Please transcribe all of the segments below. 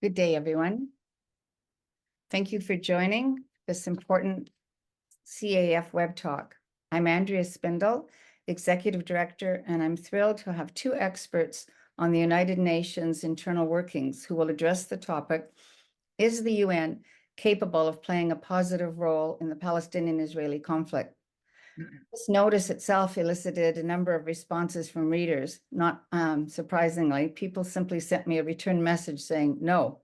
Good day, everyone. Thank you for joining this important CAEF web talk. I'm Andrea Spindle, Executive Director, and I'm thrilled to have two experts on the United Nations internal workings who will address the topic, is the UN capable of playing a positive role in the Palestinian-Israeli conflict? This notice itself elicited a number of responses from readers. Not surprisingly, people simply sent me a return message saying no.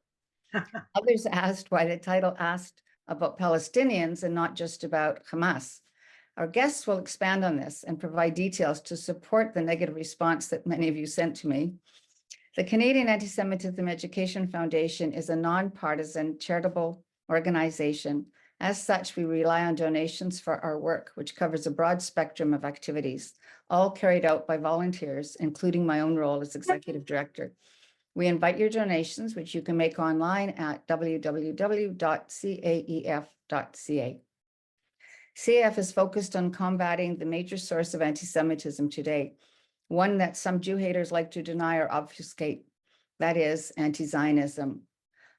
Others asked why the title asked about Palestinians and not just about Hamas. Our guests will expand on this and provide details to support the negative response that many of you sent to me. The Canadian Anti-Semitism Education Foundation is a nonpartisan charitable organization. As such, we rely on donations for our work, which covers a broad spectrum of activities, all carried out by volunteers, including my own role as executive director. We invite your donations, which you can make online at www.caef.ca. CAEF is focused on combating the major source of anti-Semitism today, one that some Jew haters like to deny or obfuscate, that is anti-Zionism.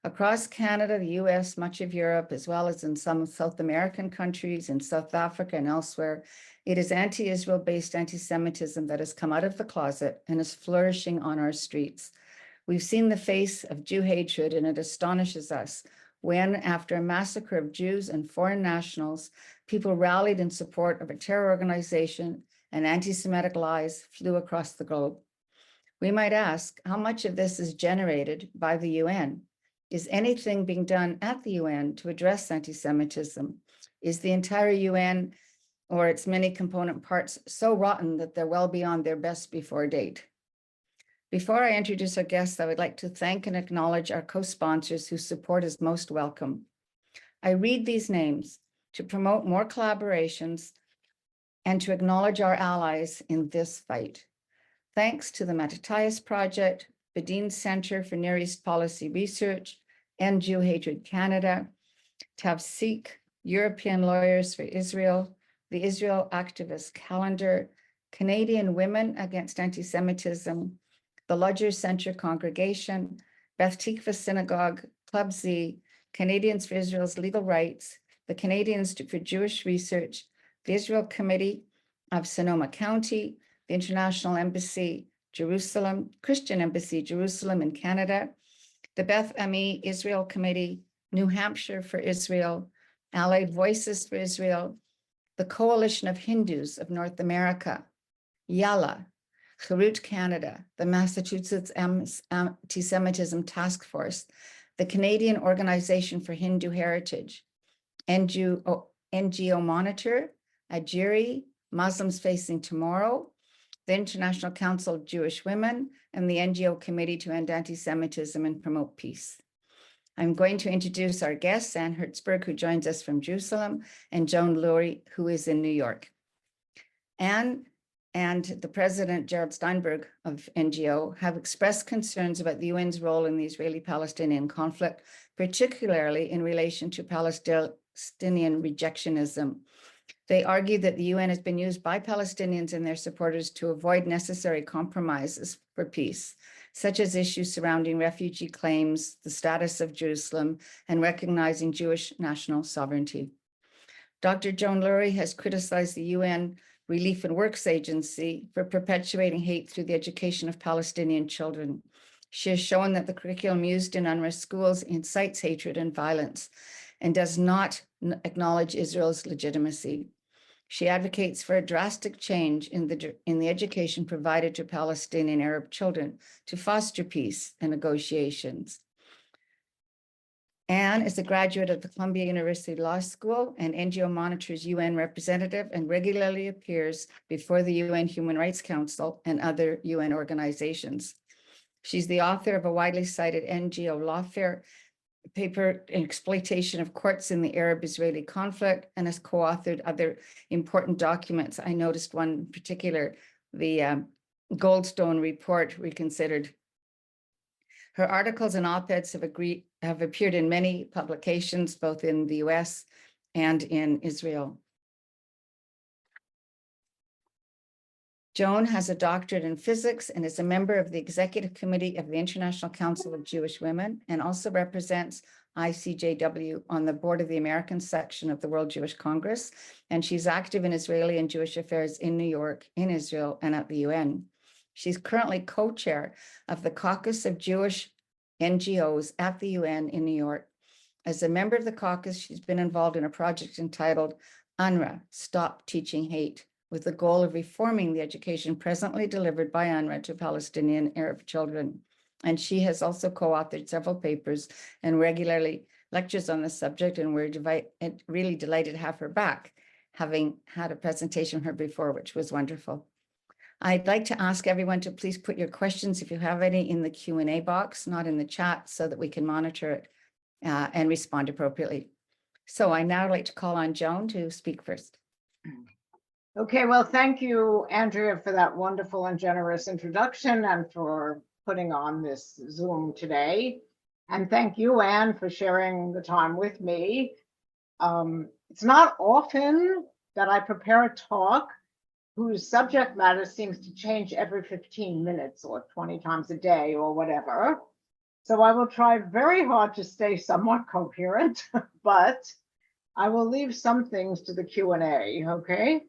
Across Canada, the US, much of Europe, as well as in some South American countries, in South Africa and elsewhere, it is anti-Israel based anti-Semitism that has come out of the closet and is flourishing on our streets. We've seen the face of Jew hatred, and it astonishes us when, after a massacre of Jews and foreign nationals, people rallied in support of a terror organization and anti-Semitic lies flew across the globe. We might ask, how much of this is generated by the UN? Is anything being done at the UN to address anti-Semitism? Is the entire UN or its many component parts so rotten that they're well beyond their best before date? Before I introduce our guests, I would like to thank and acknowledge our co-sponsors whose support is most welcome. I read these names to promote more collaborations and to acknowledge our allies in this fight. Thanks to the Mattathias Project, Bedin Center for Near East Policy Research, End Jew Hatred Canada, Tavsik, European Lawyers for Israel, the Israel Activist Calendar, Canadian Women Against Anti-Semitism, the Ludger Center Congregation, Beth Tikva Synagogue, Club Z, Canadians for Israel's Legal Rights, the Canadians for Jewish Research, the Israel Committee of Sonoma County, the International Embassy, Jerusalem, Christian Embassy, Jerusalem in Canada, the Beth Ami Israel Committee, New Hampshire for Israel, Allied Voices for Israel, the Coalition of Hindus of North America, Yalla, Cherut Canada, the Massachusetts Anti-Semitism Task Force, the Canadian Organization for Hindu Heritage, NGO Monitor, Ajiri, Muslims Facing Tomorrow, the International Council of Jewish Women, and the NGO Committee to End Anti-Semitism and Promote Peace. I'm going to introduce our guests, Anne Herzberg, who joins us from Jerusalem, and Joan Lurie, who is in New York. Anne and the president, Gerald Steinberg of NGO, have expressed concerns about the UN's role in the Israeli-Palestinian conflict, particularly in relation to Palestinian rejectionism. They argue that the UN has been used by Palestinians and their supporters to avoid necessary compromises for peace, such as issues surrounding refugee claims, the status of Jerusalem, and recognizing Jewish national sovereignty. Dr. Joan Lurie has criticized the UN Relief and Works Agency for perpetuating hate through the education of Palestinian children. She has shown that the curriculum used in UNRWA schools incites hatred and violence and does not acknowledge Israel's legitimacy. She advocates for a drastic change in the education provided to Palestinian Arab children to foster peace and negotiations. Anne is a graduate of the Columbia University Law School and NGO Monitor's UN representative and regularly appears before the UN Human Rights Council and other UN organizations. She's the author of a widely cited NGO Lawfare paper, Exploitation of Courts in the Arab-Israeli Conflict, and has co-authored other important documents. I noticed one in particular, the Goldstone Report Reconsidered. Her articles and op-eds have appeared in many publications, both in the US and in Israel. Joan has a doctorate in physics and is a member of the executive committee of the International Council of Jewish Women and also represents ICJW on the board of the American section of the World Jewish Congress. And she's active in Israeli and Jewish affairs in New York, in Israel, and at the UN. She's currently co-chair of the Caucus of Jewish NGOs at the UN in New York. As a member of the caucus, she's been involved in a project entitled UNRWA, Stop Teaching Hate, with the goal of reforming the education presently delivered by UNRWA to Palestinian Arab children. And she has also co-authored several papers and regularly lectures on the subject, and we're really delighted to have her back, having had a presentation from her before, which was wonderful. I'd like to ask everyone to please put your questions, if you have any, in the Q&A box, not in the chat, so that we can monitor it and respond appropriately. So I now like to call on Joan to speak first. Okay, well, thank you, Andrea, for that wonderful and generous introduction and for putting on this Zoom today. And thank you, Anne, for sharing the time with me. It's not often that I prepare a talk whose subject matter seems to change every 15 minutes or 20 times a day or whatever. So I will try very hard to stay somewhat coherent, but I will leave some things to the Q&A, okay?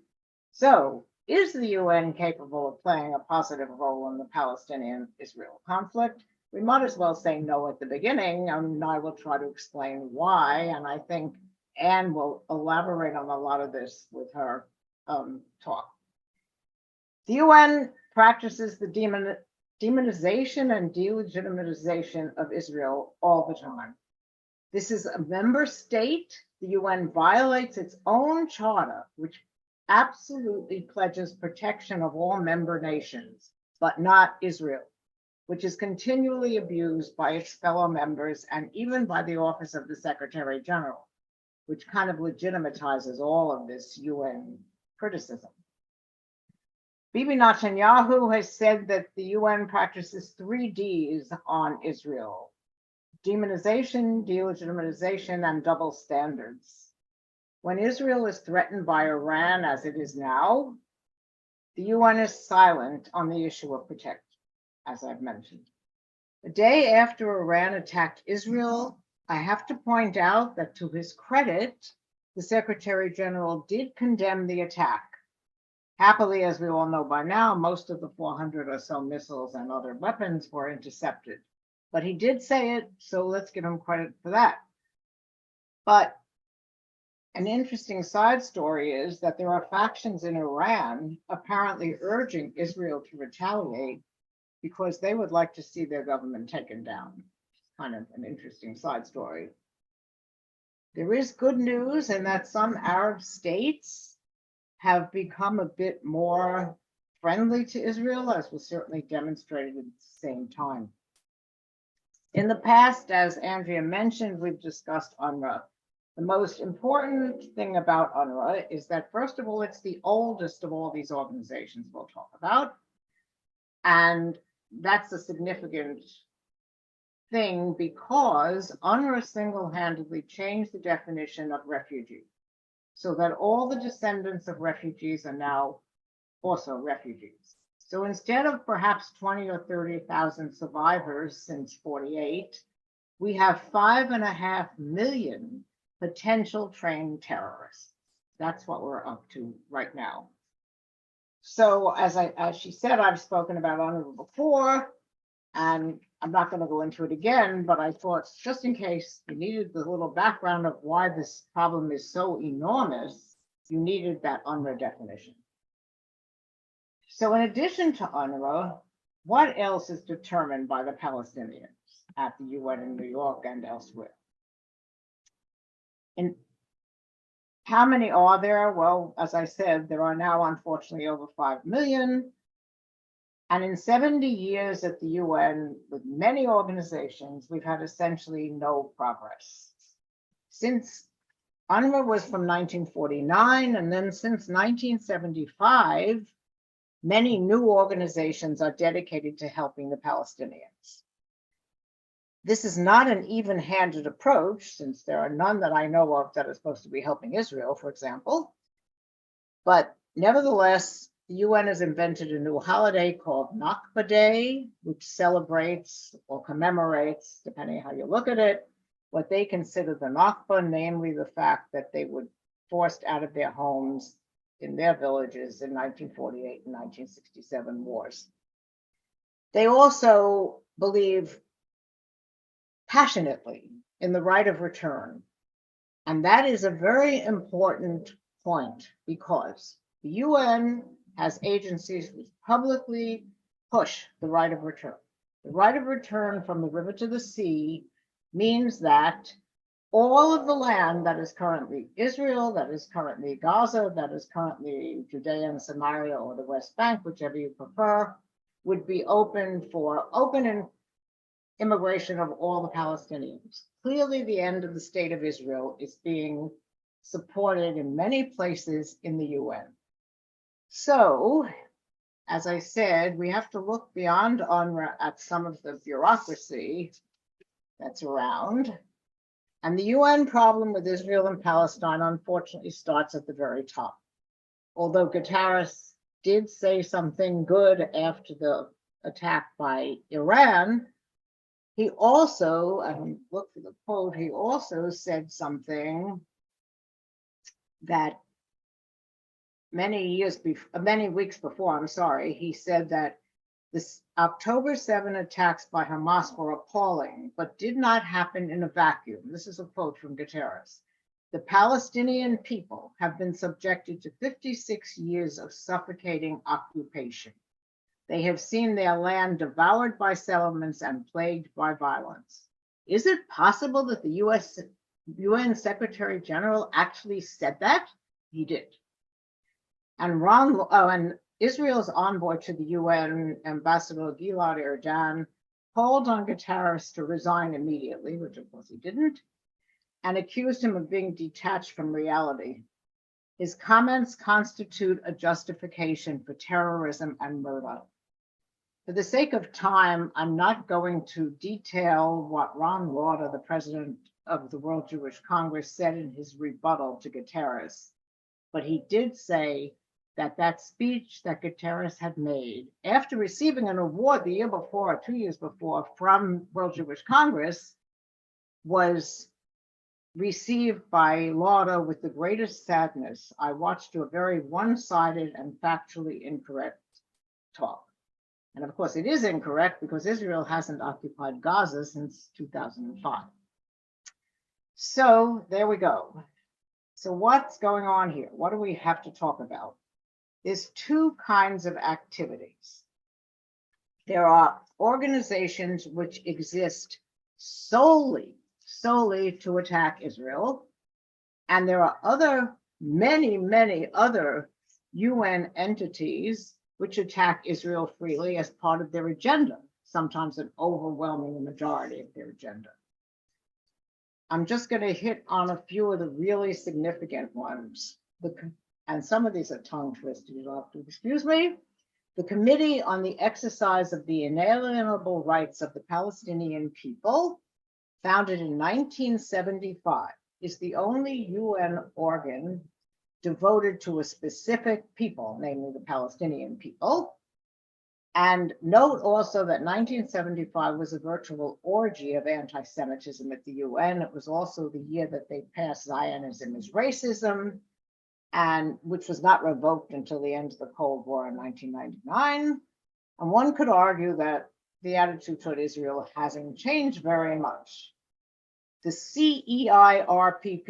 So, is the UN capable of playing a positive role in the Palestinian-Israel conflict? We might as well say no at the beginning, and I will try to explain why, and I think Anne will elaborate on a lot of this with her talk. The UN practices the demonization and delegitimization of Israel all the time. This is a member state. The UN violates its own charter, which absolutely pledges protection of all member nations, but not Israel, which is continually abused by its fellow members and even by the Office of the Secretary General, which kind of legitimizes all of this UN criticism. Bibi Netanyahu has said that the UN practices 3 Ds on Israel: demonization, delegitimization, and double standards. When Israel is threatened by Iran, as it is now, the UN is silent on the issue of protection, as I've mentioned. The day after Iran attacked Israel, I have to point out that, to his credit, the Secretary General did condemn the attack. Happily, as we all know by now, most of the 400 or so missiles and other weapons were intercepted. But he did say it, so let's give him credit for that. But an interesting side story is that there are factions in Iran apparently urging Israel to retaliate because they would like to see their government taken down. Kind of an interesting side story. There is good news in that some Arab states have become a bit more friendly to Israel, as was certainly demonstrated at the same time. In the past, as Andrea mentioned, we've discussed UNRWA. The most important thing about UNRWA is that, first of all, it's the oldest of all these organizations we'll talk about. And that's a significant thing because UNRWA single-handedly changed the definition of refugee, so that all the descendants of refugees are now also refugees. So instead of perhaps 20 or 30,000 survivors since 48, we have 5.5 million potential trained terrorists. That's what we're up to right now. So as she said, I've spoken about UNRWA before, and I'm not going to go into it again, but I thought, just in case you needed the little background of why this problem is so enormous, you needed that UNRWA definition. So in addition to UNRWA, what else is determined by the Palestinians at the UN in New York and elsewhere? And how many are there? Well, as I said, there are now unfortunately over 5 million. And in 70 years at the UN, with many organizations, we've had essentially no progress. Since UNRWA was from 1949, and then since 1975, many new organizations are dedicated to helping the Palestinians. This is not an even-handed approach, since there are none that I know of that are supposed to be helping Israel, for example. But nevertheless, the UN has invented a new holiday called Nakba Day, which celebrates or commemorates, depending how you look at it, what they consider the Nakba, namely the fact that they were forced out of their homes in their villages in 1948 and 1967 wars. They also believe passionately in the right of return. And that is a very important point because the UN has agencies which publicly push the right of return. The right of return from the river to the sea means that all of the land that is currently Israel, that is currently Gaza, that is currently Judea and Samaria or the West Bank, whichever you prefer, would be open for open immigration of all the Palestinians. Clearly, the end of the state of Israel is being supported in many places in the UN. So, as I said, we have to look beyond UNRWA at some of the bureaucracy that's around. And the UN problem with Israel and Palestine, unfortunately, starts at the very top. Although Guterres did say something good after the attack by Iran, he also, and look for the quote, he also said something that many weeks before, he said that this October 7 attacks by Hamas were appalling, but did not happen in a vacuum. This is a quote from Guterres. The Palestinian people have been subjected to 56 years of suffocating occupation. They have seen their land devoured by settlements and plagued by violence. Is it possible that the UN Secretary General actually said that? He did. And Israel's envoy to the UN, Ambassador Gilad Erdan, called on Guterres to resign immediately, which of course he didn't, and accused him of being detached from reality. His comments constitute a justification for terrorism and murder. For the sake of time, I'm not going to detail what Ron Lauder, the president of the World Jewish Congress, said in his rebuttal to Guterres, but he did say that speech that Guterres had made after receiving an award the year before, or 2 years before, from World Jewish Congress was received by Lauder with the greatest sadness. I watched a very one-sided and factually incorrect talk. And of course, it is incorrect because Israel hasn't occupied Gaza since 2005. So there we go. So what's going on here? What do we have to talk about? There's two kinds of activities. There are organizations which exist solely to attack Israel. And there are many other UN entities which attack Israel freely as part of their agenda, sometimes an overwhelming majority of their agenda. I'm just going to hit on a few of the really significant ones. And some of these are tongue twisted, you'll have to excuse me. The Committee on the Exercise of the Inalienable Rights of the Palestinian People, founded in 1975, is the only UN organ devoted to a specific people, namely the Palestinian people. And note also that 1975 was a virtual orgy of anti-Semitism at the UN. It was also the year that they passed Zionism as racism, and which was not revoked until the end of the Cold War in 1999. And one could argue that the attitude toward Israel hasn't changed very much. The CEIRPP,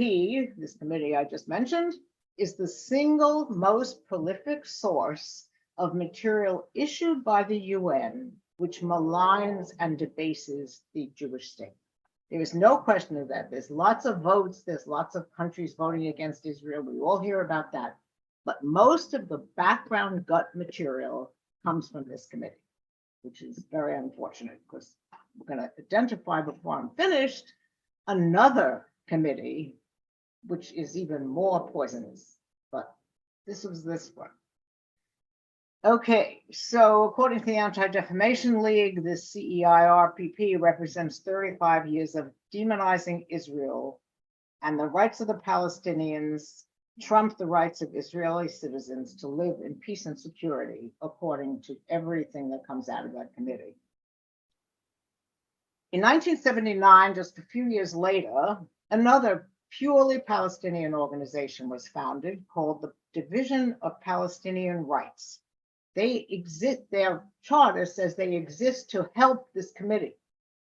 this committee I just mentioned, is the single most prolific source of material issued by the UN, which maligns and debases the Jewish state. There is no question of that. There's lots of votes. There's lots of countries voting against Israel. We all hear about that. But most of the background gut material comes from this committee, which is very unfortunate because we're going to identify before I'm finished another committee, which is even more poisonous. But this was this one. Okay, so according to the Anti-Defamation League, the CEIRPP represents 35 years of demonizing Israel and the rights of the Palestinians trump the rights of Israeli citizens to live in peace and security, according to everything that comes out of that committee. In 1979, just a few years later, another purely Palestinian organization was founded called the Division of Palestinian Rights. They exist, their charter says they exist to help this committee.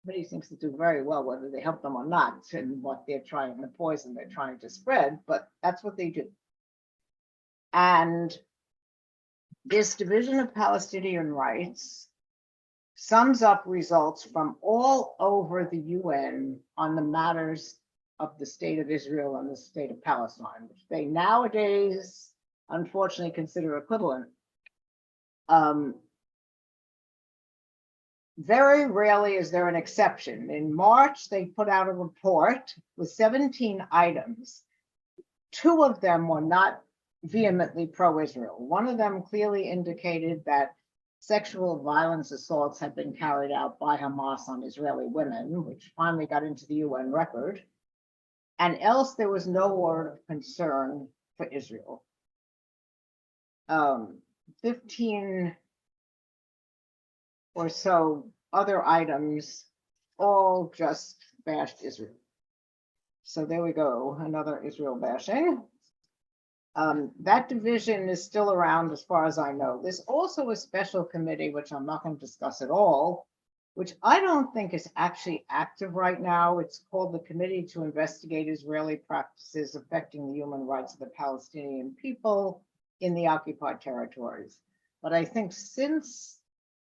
The committee seems to do very well, whether they help them or not, and what they're trying, the poison they're trying to spread, but that's what they do. And this Division of Palestinian Rights sums up results from all over the UN on the matters of the state of Israel and the state of Palestine, which they nowadays unfortunately consider equivalent. Very rarely is there an exception. In March, they put out a report with 17 items. 2 of them were not vehemently pro-Israel. One of them clearly indicated that sexual violence assaults had been carried out by Hamas on Israeli women, which finally got into the UN record. And else there was no word of concern for Israel. 15 or so other items all just bashed Israel. So there we go, another Israel bashing. That division is still around as far as I know. There's also a special committee, which I'm not going to discuss at all, which I don't think is actually active right now. It's called the Committee to Investigate Israeli Practices Affecting the Human Rights of the Palestinian People in the Occupied Territories. But I think since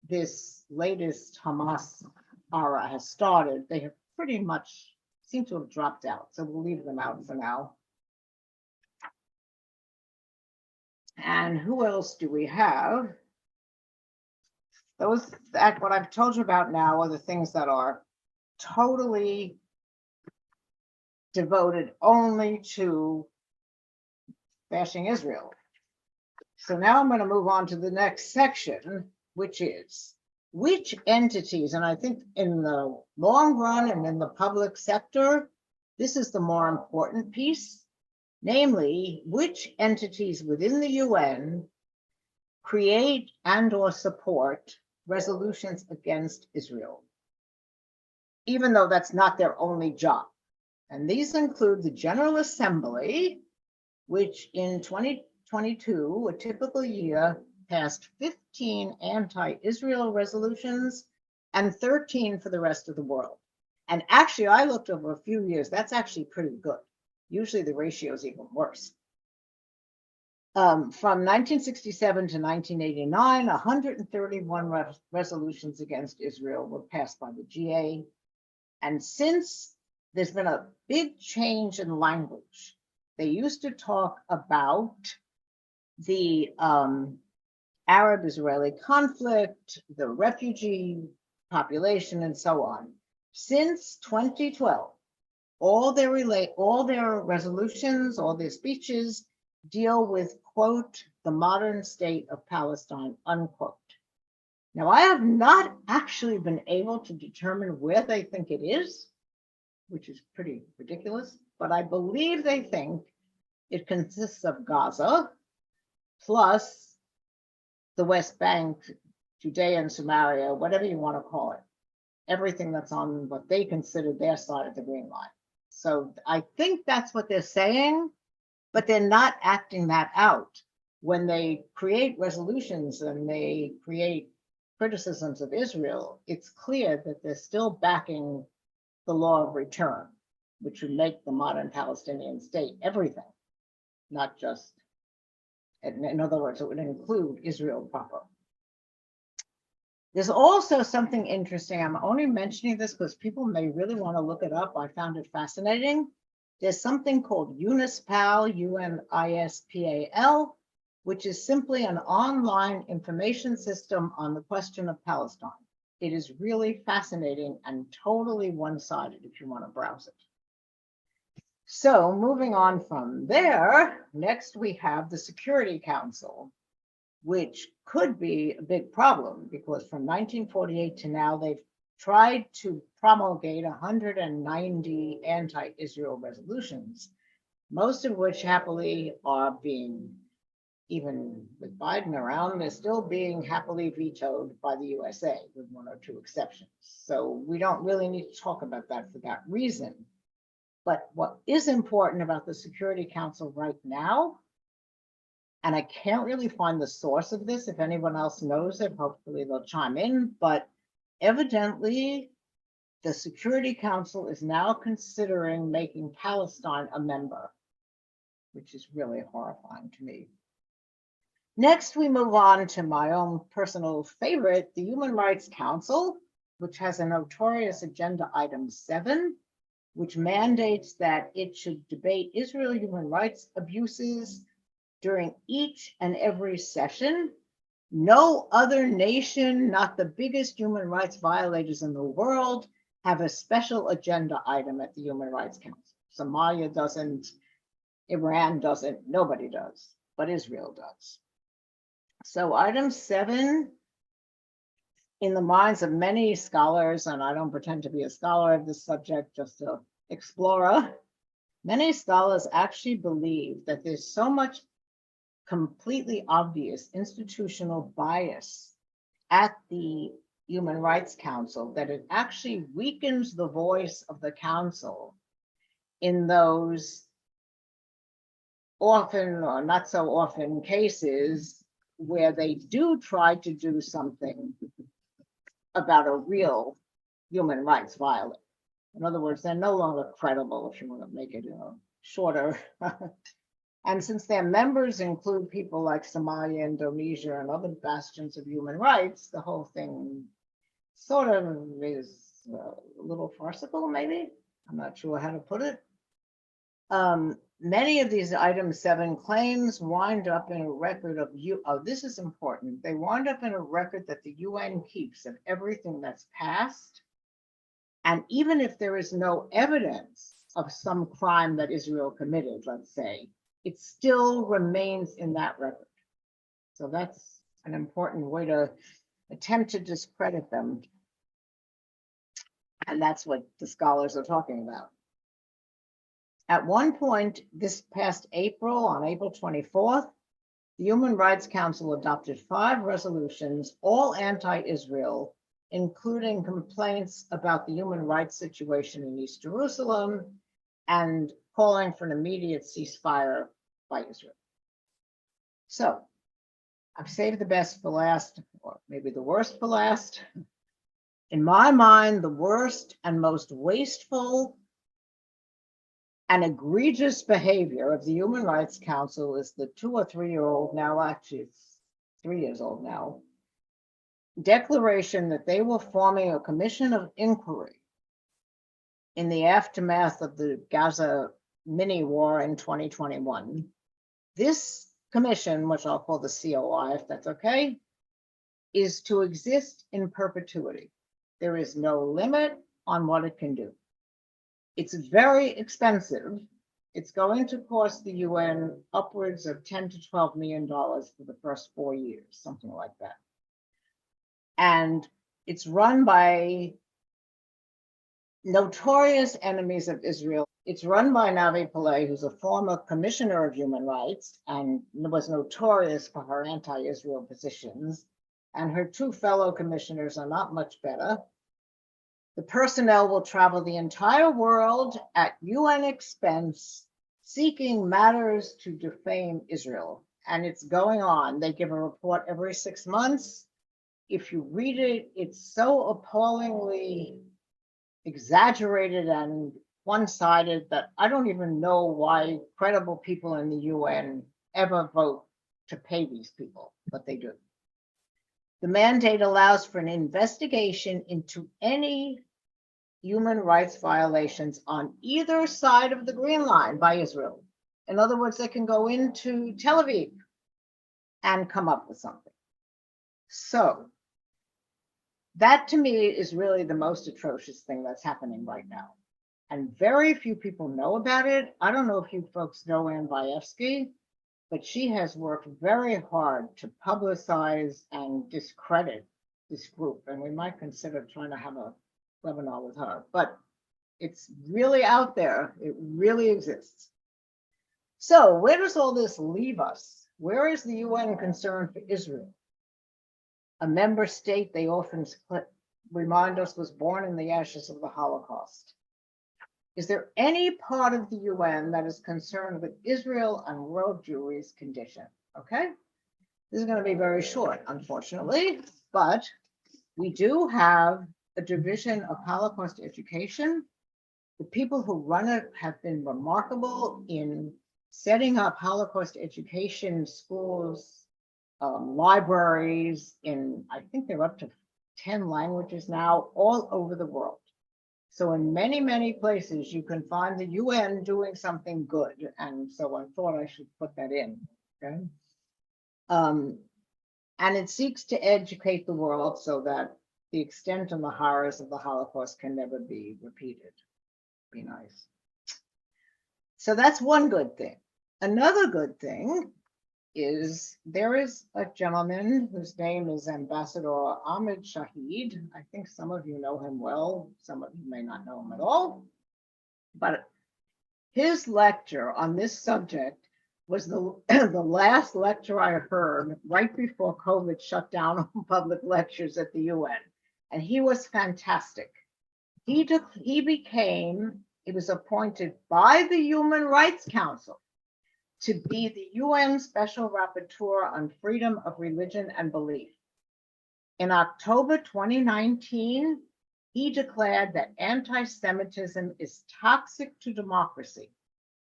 this latest Hamas era has started, they have pretty much seem to have dropped out. So we'll leave them out for now. And who else do we have? Those that what I've told you about now are the things that are totally devoted only to bashing Israel. So now I'm going to move on to the next section, which is which entities, and I think in the long run and in the public sector, this is the more important piece, namely, which entities within the UN create and or support resolutions against Israel, even though that's not their only job. And these include the General Assembly, which in 2022, a typical year, passed 15 anti-Israel resolutions and 13 for the rest of the world. And actually, I looked over a few years, that's actually pretty good. Usually the ratio is even worse. From 1967 to 1989, 131 resolutions against Israel were passed by the GA. And since there's been a big change in language, they used to talk about the Arab-Israeli conflict, the refugee population, and so on. Since 2012, all their resolutions, all their speeches deal with, quote, the modern state of Palestine, unquote. Now, I have not actually been able to determine where they think it is, which is pretty ridiculous, but I believe they think it consists of Gaza, plus the West Bank, Judea and Samaria, whatever you want to call it, everything that's on what they consider their side of the Green Line. So I think that's what they're saying, but they're not acting that out. When they create resolutions and they create criticisms of Israel, it's clear that they're still backing the law of return, which would make the modern Palestinian state everything, not just, in other words, it would include Israel proper. There's also something interesting. I'm only mentioning this because people may really want to look it up. I found it fascinating. There's something called UNISPAL, UNISPAL, which is simply an online information system on the question of Palestine. It is really fascinating and totally one-sided if you want to browse it. So moving on from there, next we have the Security Council, which could be a big problem because from 1948 to now, they've tried to promulgate 190 anti-Israel resolutions. most of which happily are being, even with Biden around, they're still being happily vetoed by the USA with one or two exceptions. So we don't really need to talk about that for that reason. But what is important about the Security Council right now, and I can't really find the source of this, if anyone else knows it, hopefully they'll chime in, but evidently the Security Council is now considering making Palestine a member, which is really horrifying to me. Next, we move on to my own personal favorite, the Human Rights Council, which has a notorious agenda item 7, which mandates that it should debate Israel human rights abuses during each and every session. No other nation, not the biggest human rights violators in the world, have a special agenda item at the Human Rights Council. Somalia doesn't, Iran doesn't, nobody does, but Israel does. So item 7, in the minds of many scholars, and I don't pretend to be a scholar of this subject, just an explorer, many scholars actually believe that there's so much completely obvious institutional bias at the Human Rights Council that it actually weakens the voice of the council in those often or not so often cases where they do try to do something about a real human rights violation. In other words, they're no longer credible, if you want to make it shorter. And since their members include people like Somalia, Indonesia, and other bastions of human rights, the whole thing sort of is a little farcical, maybe. I'm not sure how to put it. Many of these item 7 claims wind up in a record of this is important. They wind up in a record that the UN keeps of everything that's passed. And even if there is no evidence of some crime that Israel committed, let's say, it still remains in that record. So that's an important way to attempt to discredit them. And that's what the scholars are talking about. At one point this past April, on April 24th, the Human Rights Council adopted 5 resolutions, all anti-Israel, including complaints about the human rights situation in East Jerusalem and calling for an immediate ceasefire by Israel. So I've saved the best for last, or maybe the worst for last. In my mind, the worst and most wasteful and egregious behavior of the Human Rights Council is the 2 or 3-year-old, now actually it's 3 years old now, declaration that they were forming a commission of inquiry in the aftermath of the Gaza mini war in 2021. This commission, which I'll call the COI, if that's okay, is to exist in perpetuity. There is no limit on what it can do. It's very expensive. It's going to cost the UN upwards of $10 to $12 million for the first 4 years, something like that. And it's run by notorious enemies of Israel. It's run by Navi Pillay, who's a former commissioner of human rights and was notorious for her anti-Israel positions. And her 2 fellow commissioners are not much better. The personnel will travel the entire world at UN expense, seeking matters to defame Israel. And it's going on. They give a report every 6 months. If you read it, it's so appallingly exaggerated and one-sided that I don't even know why credible people in the UN ever vote to pay these people, but they do. The mandate allows for an investigation into any human rights violations on either side of the Green Line by Israel. In other words, they can go into Tel Aviv and come up with something. So that to me is really the most atrocious thing that's happening right now. And very few people know about it. I don't know if you folks know Ann Baevsky, but she has worked very hard to publicize and discredit this group. And we might consider trying to have a webinar with her, but it's really out there. It really exists. So where does all this leave us? Where is the UN concerned for Israel? A member state they often remind us was born in the ashes of the Holocaust. Is there any part of the UN that is concerned with Israel and world Jewry's condition? Okay, this is going to be very short, unfortunately, but we do have a division of Holocaust education. The people who run it have been remarkable in setting up Holocaust education schools, libraries in, I think they're up to 10 languages now, all over the world. So in many, many places, you can find the UN doing something good. And so I thought I should put that in, okay? And it seeks to educate the world so that the extent and the horrors of the Holocaust can never be repeated. Be nice. So that's one good thing. Another good thing is there is a gentleman whose name is Ambassador Ahmed Shahid. I think some of you know him well, some of you may not know him at all. But his lecture on this subject was the last lecture I heard right before COVID shut down public lectures at the UN. And he was fantastic. He was appointed by the Human Rights Council to be the UN Special Rapporteur on Freedom of Religion and Belief. In October 2019, he declared that anti-Semitism is toxic to democracy,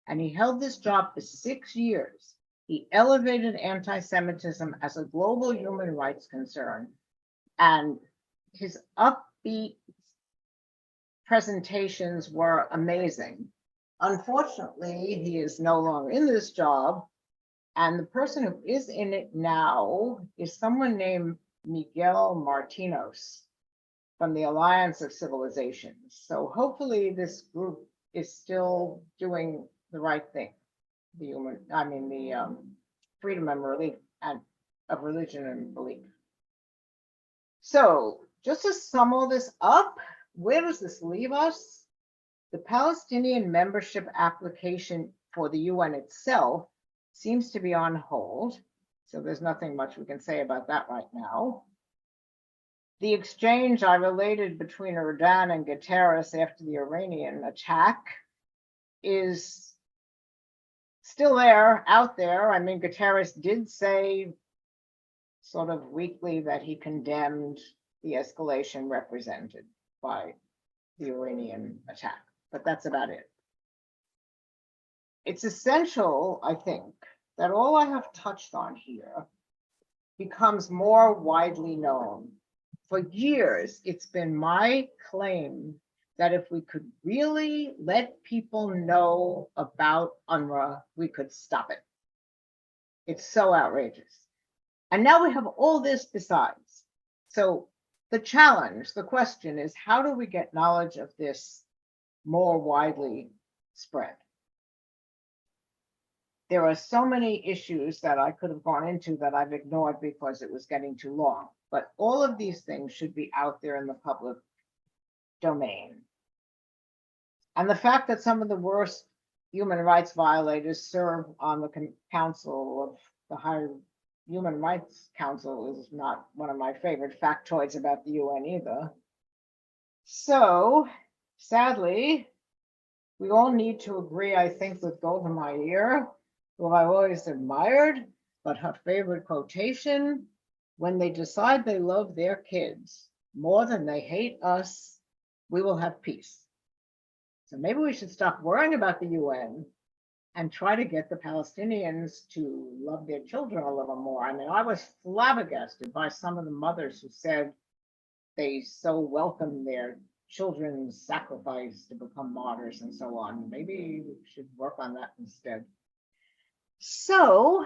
and he held this job for 6 years. He elevated anti-Semitism as a global human rights concern, and his upbeat presentations were amazing. Unfortunately, he is no longer in this job, and the person who is in it now is someone named Miguel Martinos from the Alliance of Civilizations. So hopefully this group is still doing the right thing. The freedom and relief of religion and belief. So just to sum all this up, where does this leave us? The Palestinian membership application for the UN itself seems to be on hold. So there's nothing much we can say about that right now. The exchange I related between Erdogan and Guterres after the Iranian attack is still there, out there. I mean, Guterres did say sort of weakly that he condemned the escalation represented by the Iranian attack, but that's about it. It's essential, I think, that all I have touched on here becomes more widely known. For years, it's been my claim that if we could really let people know about UNRWA, we could stop it. It's so outrageous. And now we have all this besides. So the challenge, the question is, how do we get knowledge of this more widely spread? There are so many issues that I could have gone into that I've ignored because it was getting too long. But all of these things should be out there in the public domain. And the fact that some of the worst human rights violators serve on the council of the higher Human Rights Council is not one of my favorite factoids about the UN either. So, sadly, we all need to agree, I think, with Golda Meir, who I always admired, but her favorite quotation, when they decide they love their kids more than they hate us, we will have peace. So maybe we should stop worrying about the UN and try to get the Palestinians to love their children a little more. I mean, I was flabbergasted by some of the mothers who said they so welcome their children's sacrifice to become martyrs and so on. Maybe we should work on that instead. So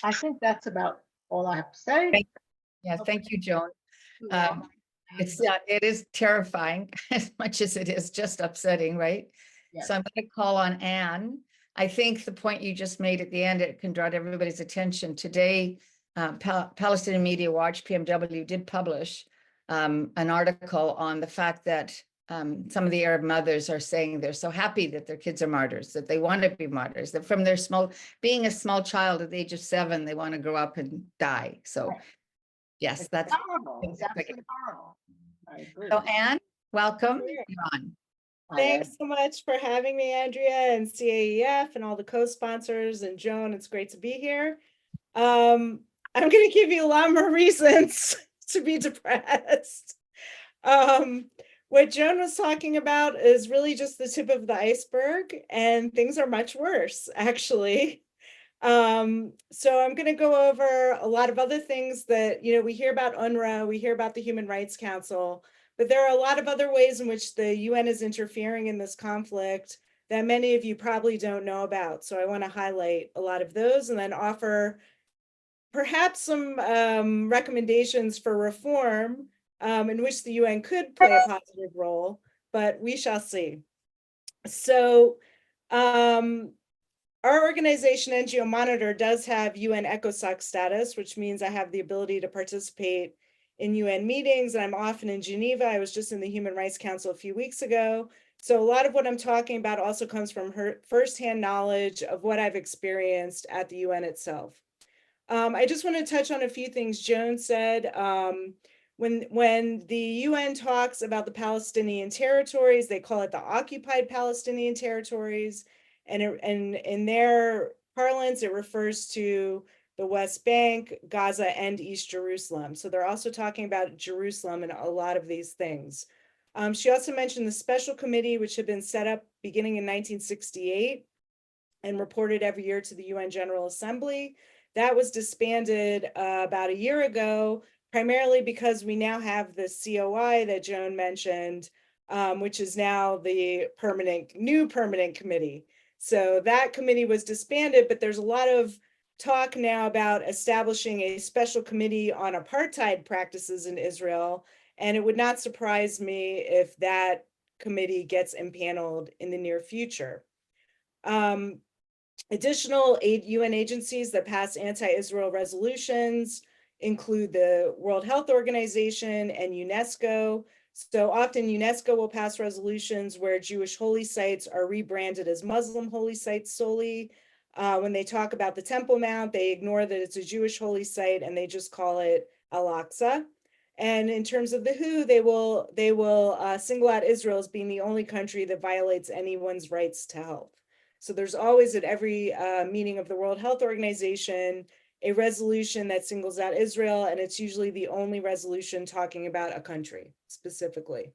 I think that's about all I have to say. Thank you, Joan. It is terrifying as much as it is just upsetting, right? Yes. So I'm going to call on Anne. I think the point you just made at the end, it can draw everybody's attention. Today, Palestinian Media Watch, PMW, did publish an article on the fact that some of the Arab mothers are saying they're so happy that their kids are martyrs, that they want to be martyrs, that from their being a small child at the age of 7, they want to grow up and die. So Right. yes, It's that's horrible. It's absolutely horrible. I agree. so. Anne, welcome. Sure. You're on. Hi, Ed. Thanks so much for having me, Andrea, and CAEF and all the co-sponsors, and Joan. It's great to be here. I'm going to give you a lot more reasons to be depressed. What Joan was talking about is really just the tip of the iceberg, and things are much worse, actually. So I'm going to go over a lot of other things that, we hear about UNRWA, we hear about the Human Rights Council, but there are a lot of other ways in which the UN is interfering in this conflict that many of you probably don't know about. So I want to highlight a lot of those and then offer perhaps some recommendations for reform in which the UN could play a positive role, but we shall see. So our organization, NGO Monitor, does have UN ECOSOC status, which means I have the ability to participate in UN meetings, and I'm often in Geneva. I was just in the Human Rights Council a few weeks ago. So a lot of what I'm talking about also comes from firsthand knowledge of what I've experienced at the UN itself. I just want to touch on a few things Joan said. When the UN talks about the Palestinian territories, they call it the occupied Palestinian territories. And in their parlance, it refers to the West Bank, Gaza, and East Jerusalem. So they're also talking about Jerusalem and a lot of these things. She also mentioned the special committee, which had been set up beginning in 1968 and reported every year to the UN General Assembly. That was disbanded about a year ago, primarily because we now have the COI that Joan mentioned, which is now the new permanent committee. So that committee was disbanded, but there's a lot of talk now about establishing a special committee on apartheid practices in Israel. And it would not surprise me if that committee gets impaneled in the near future. Additional UN agencies that pass anti-Israel resolutions include the World Health Organization and UNESCO. So often UNESCO will pass resolutions where Jewish holy sites are rebranded as Muslim holy sites solely. When they talk about the Temple Mount, they ignore that it's a Jewish holy site and they just call it Al-Aqsa. And in terms of the WHO, they will single out Israel as being the only country that violates anyone's rights to health. So there's always at every meeting of the World Health Organization a resolution that singles out Israel, and it's usually the only resolution talking about a country specifically.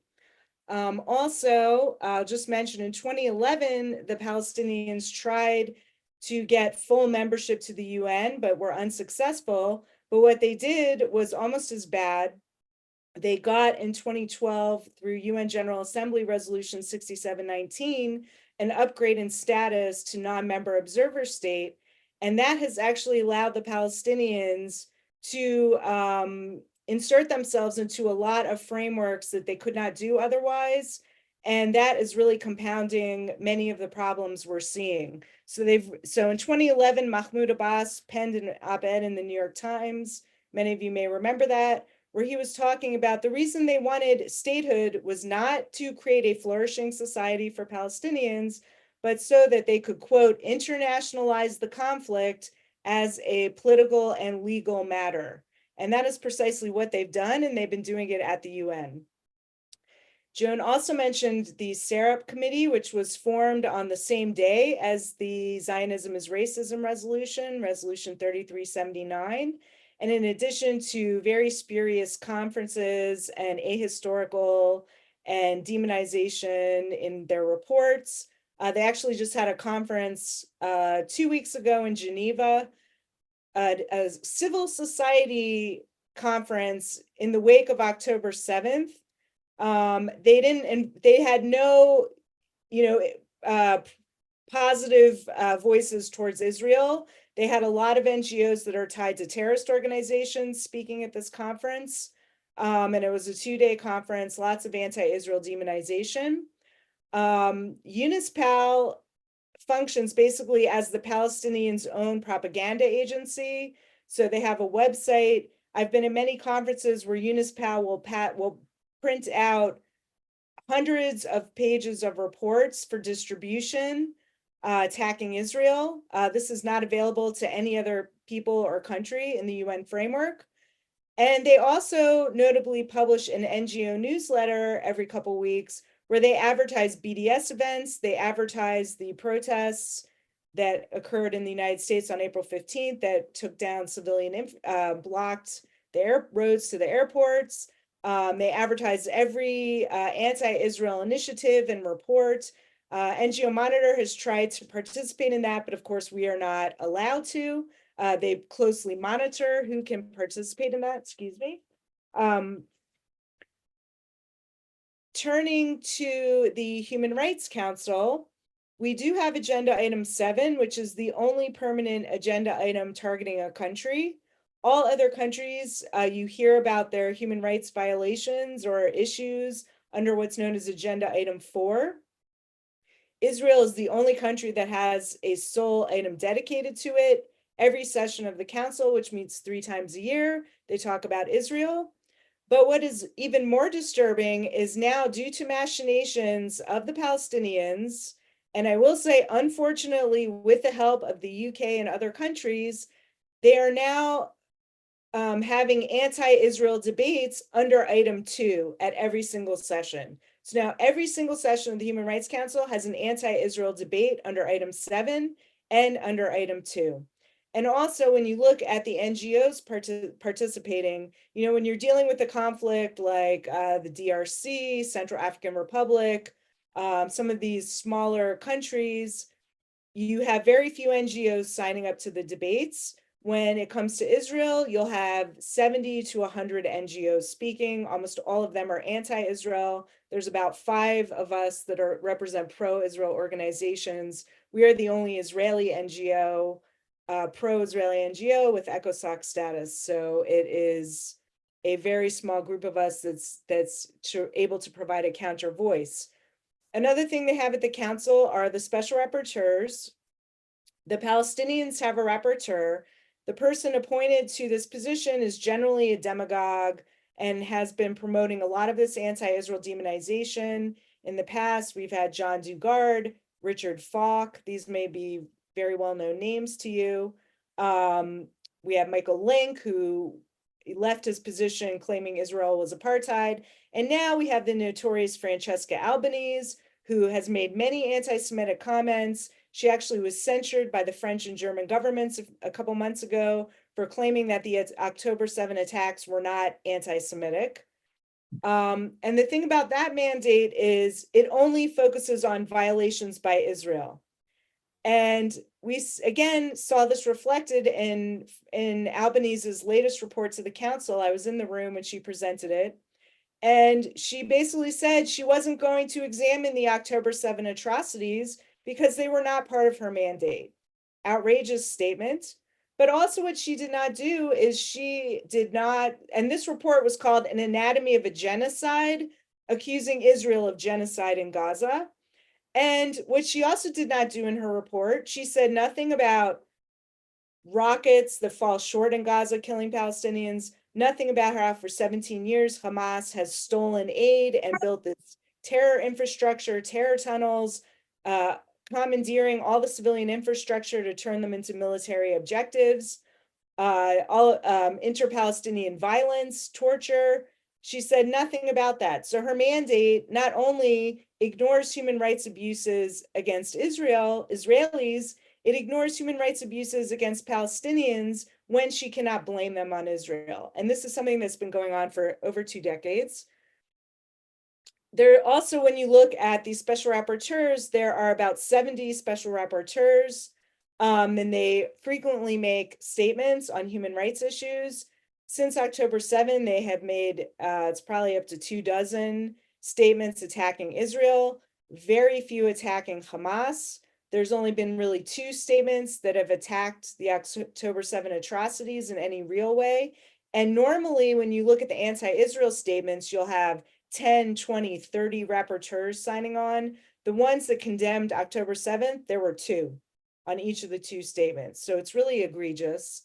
Also, I'll just mention in 2011, the Palestinians tried to get full membership to the UN, but were unsuccessful. But what they did was almost as bad. They got in 2012 through UN General Assembly Resolution 6719 an upgrade in status to non-member observer state. And that has actually allowed the Palestinians to insert themselves into a lot of frameworks that they could not do otherwise. And that is really compounding many of the problems we're seeing. So in 2011, Mahmoud Abbas penned an op-ed in the New York Times. Many of you may remember that, where he was talking about the reason they wanted statehood was not to create a flourishing society for Palestinians, but so that they could, quote, internationalize the conflict as a political and legal matter. And that is precisely what they've done, and they've been doing it at the UN. Joan also mentioned the SARAP committee, which was formed on the same day as the Zionism is Racism resolution, Resolution 3379. And in addition to very spurious conferences and ahistorical and demonization in their reports, they actually just had a conference 2 weeks ago in Geneva, a civil society conference in the wake of October 7th. They had no, positive voices towards Israel. They had a lot of NGOs that are tied to terrorist organizations speaking at this conference. And it was a 2-day conference, lots of anti-Israel demonization. UNISPAL functions basically as the Palestinians' own propaganda agency. So they have a website. I've been in many conferences where UNISPAL will print out hundreds of pages of reports for distribution attacking Israel. This is not available to any other people or country in the UN framework. And they also notably publish an NGO newsletter every couple weeks where they advertise BDS events. They advertise the protests that occurred in the United States on April 15th that took down blocked their roads to the airports. They advertise every anti-Israel initiative and report. NGO Monitor has tried to participate in that, but of course we are not allowed to. They closely monitor who can participate in that, excuse me. Turning to the Human Rights Council, we do have agenda item 7, which is the only permanent agenda item targeting a country. All other countries, you hear about their human rights violations or issues under what's known as agenda item 4. Israel is the only country that has a sole item dedicated to it. Every session of the council, which meets 3 times a year, they talk about Israel. But what is even more disturbing is now, due to machinations of the Palestinians, and I will say, unfortunately, with the help of the UK and other countries, they are now having anti-Israel debates under item 2 at every single session. So now every single session of the Human Rights Council has an anti-Israel debate under item 7 and under item 2. And also, when you look at the NGOs participating, you know, when you're dealing with a conflict like the DRC, Central African Republic, some of these smaller countries, you have very few NGOs signing up to the debates. When it comes to Israel, you'll have 70 to 100 NGOs speaking. Almost all of them are anti-Israel. There's about 5 of us that represent pro-Israel organizations. We are the only Israeli NGO, pro-Israeli NGO with ECOSOC status. So it is a very small group of us that's able to provide a counter voice. Another thing they have at the council are the special rapporteurs. The Palestinians have a rapporteur. The person appointed to this position is generally a demagogue and has been promoting a lot of this anti-Israel demonization. In the past, we've had John Dugard, Richard Falk. These may be very well-known names to you. We have Michael Link, who left his position claiming Israel was apartheid. And now we have the notorious Francesca Albanese, who has made many anti-Semitic comments. She actually was censured by the French and German governments a couple months ago for claiming that the October 7 attacks were not anti-Semitic. And the thing about that mandate is it only focuses on violations by Israel. And we again saw this reflected in Albanese's latest report to the council. I was in the room when she presented it. And she basically said she wasn't going to examine the October 7 atrocities because they were not part of her mandate. Outrageous statement. But also what she did not do is she did not, and this report was called An Anatomy of a Genocide, accusing Israel of genocide in Gaza. And what she also did not do in her report, she said nothing about rockets that fall short in Gaza killing Palestinians, nothing about how for 17 years Hamas has stolen aid and built this terror infrastructure, terror tunnels, commandeering all the civilian infrastructure to turn them into military objectives, inter-Palestinian violence, torture. She said nothing about that. So her mandate not only ignores human rights abuses against Israelis, it ignores human rights abuses against Palestinians when she cannot blame them on Israel. And this is something that's been going on for over 2 decades. There also, when you look at these special rapporteurs, there are about 70 special rapporteurs, and they frequently make statements on human rights issues. Since October 7, they have made, it's probably up to 24 statements attacking Israel, very few attacking Hamas. There's only been really 2 statements that have attacked the October 7 atrocities in any real way. And normally when you look at the anti-Israel statements, you'll have 10, 20, 30 rapporteurs signing on. The ones that condemned October 7th, there were 2 on each of the 2 statements. So it's really egregious.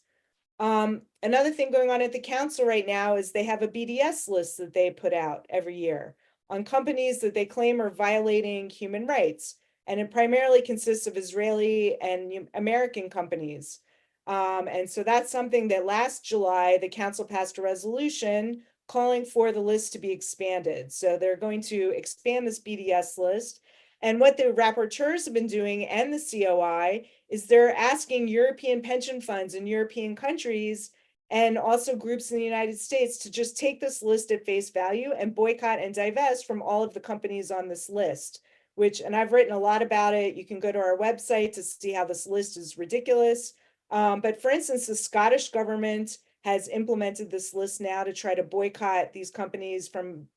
Another thing going on at the council right now is they have a BDS list that they put out every year. on companies that they claim are violating human rights. And it primarily consists of Israeli and American companies. And so that's something that last July, the council passed a resolution calling for the list to be expanded. So they're going to expand this BDS list. And what the rapporteurs have been doing and the COI is they're asking European pension funds in European countries and also groups in the United States to just take this list at face value and boycott and divest from all of the companies on this list, and I've written a lot about it. You can go to our website to see how this list is ridiculous. But for instance, the Scottish government has implemented this list now to try to boycott these companies from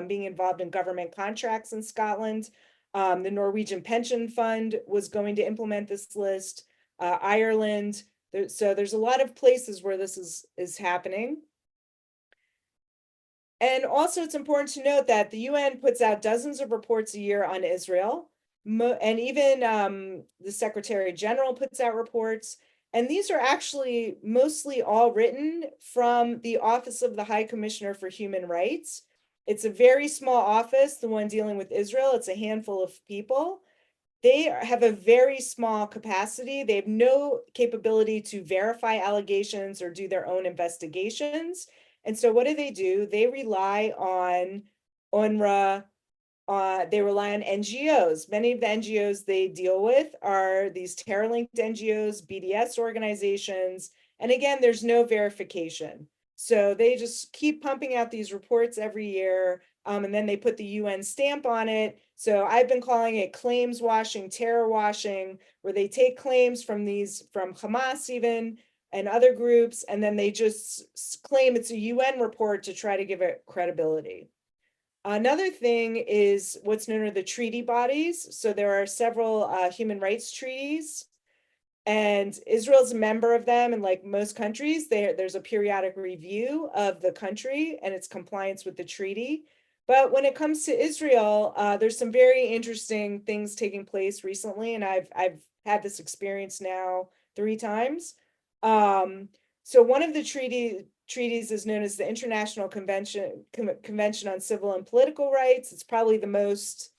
being involved in government contracts in Scotland. The Norwegian Pension Fund was going to implement this list, Ireland. So there's a lot of places where this is happening. And also it's important to note that the UN puts out dozens of reports a year on Israel. And even the Secretary General puts out reports. And these are actually mostly all written from the Office of the High Commissioner for Human Rights. It's a very small office, the one dealing with Israel. It's a handful of people. They have a very small capacity. They have no capability to verify allegations or do their own investigations. And so what do? They rely on UNRWA. They rely on NGOs. Many of the NGOs they deal with are these terror-linked NGOs, BDS organizations. And again, there's no verification. So they just keep pumping out these reports every year, and then they put the UN stamp on it. So I've been calling it claims washing, terror washing, where they take claims from Hamas even, and other groups, and then they just claim it's a UN report to try to give it credibility. Another thing is what's known as the treaty bodies. So there are several human rights treaties, and Israel's a member of them. And like most countries, there's a periodic review of the country and its compliance with the treaty. But when it comes to Israel, there's some very interesting things taking place recently, and I've had this experience now 3 times. So one of the treaties is known as the International Convention on Civil and Political Rights. It's probably the most,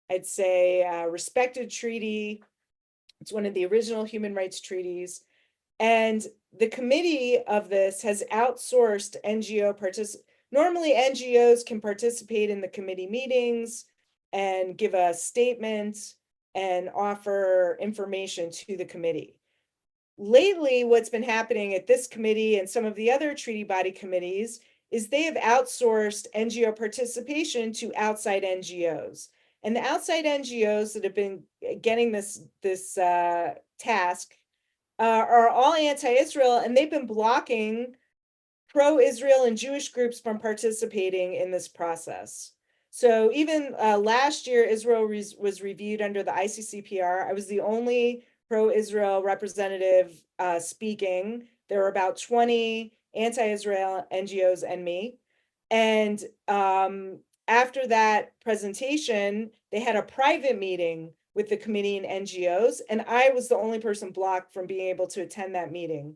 I'd say, respected treaty. It's one of the original human rights treaties. And the committee of this has outsourced NGO participants. Normally, NGOs can participate in the committee meetings and give a statement and offer information to the committee. Lately, what's been happening at this committee and some of the other treaty body committees is they have outsourced NGO participation to outside NGOs. And the outside NGOs that have been getting this task are all anti-Israel, and they've been blocking pro-Israel and Jewish groups from participating in this process. So even last year, Israel was reviewed under the ICCPR. I was the only pro-Israel representative speaking. There were about 20 anti-Israel NGOs and me. And after that presentation, they had a private meeting with the committee and NGOs, and I was the only person blocked from being able to attend that meeting.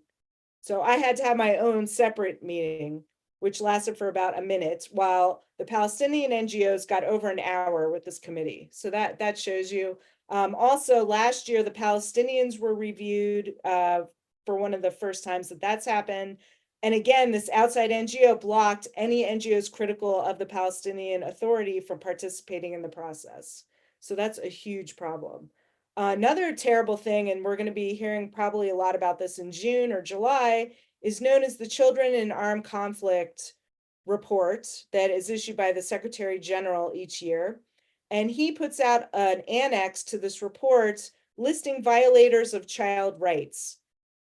So I had to have my own separate meeting, which lasted for about a minute, while the Palestinian NGOs got over an hour with this committee. So that shows you. Also, last year, the Palestinians were reviewed for one of the first times that's happened. And again, this outside NGO blocked any NGOs critical of the Palestinian Authority from participating in the process. So that's a huge problem. Another terrible thing, and we're going to be hearing probably a lot about this in June or July, is known as the Children in Armed Conflict report that is issued by the Secretary General each year. And he puts out an annex to this report listing violators of child rights.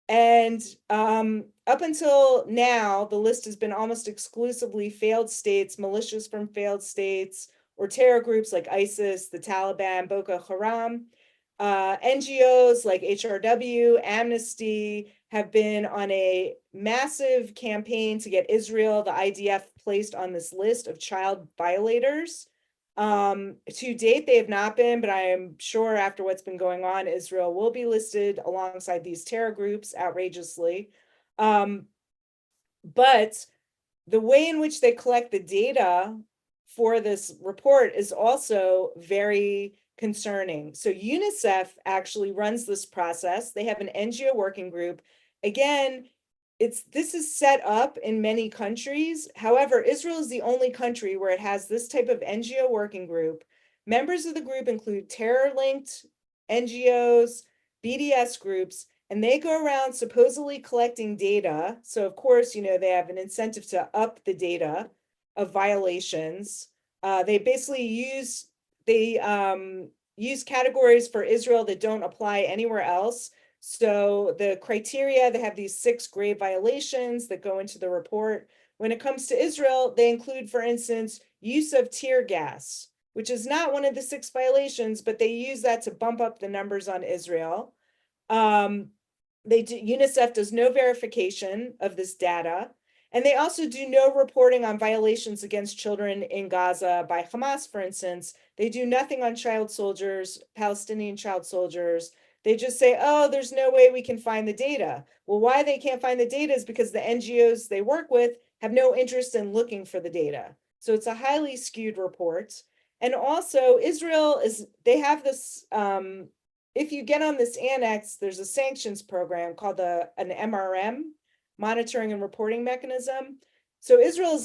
And up until now, the list has been almost exclusively failed states, militias from failed states, or terror groups like ISIS, the Taliban, Boko Haram. NGOs like HRW, Amnesty have been on a massive campaign to get Israel, the IDF, placed on this list of child violators. To date, they have not been, but I am sure after what's been going on, Israel will be listed alongside these terror groups outrageously. But the way in which they collect the data for this report is also very concerning. So UNICEF actually runs this process. They have an NGO working group. Again, this is set up in many countries. However, Israel is the only country where it has this type of NGO working group. Members of the group include terror-linked NGOs, BDS groups, and they go around supposedly collecting data. So of course, they have an incentive to up the data of violations. They basically use categories for Israel that don't apply anywhere else. So the criteria, they have these 6 grave violations that go into the report. When it comes to Israel, they include, for instance, use of tear gas, which is not one of the 6 violations, but they use that to bump up the numbers on Israel. UNICEF does no verification of this data. And they also do no reporting on violations against children in Gaza by Hamas, for instance. They do nothing on child soldiers, Palestinian child soldiers. They just say, oh, there's no way we can find the data. Well, why they can't find the data is because the NGOs they work with have no interest in looking for the data. So it's a highly skewed report. And also Israel they have this, if you get on this annex, there's a sanctions program called an MRM, monitoring and reporting mechanism. So Israel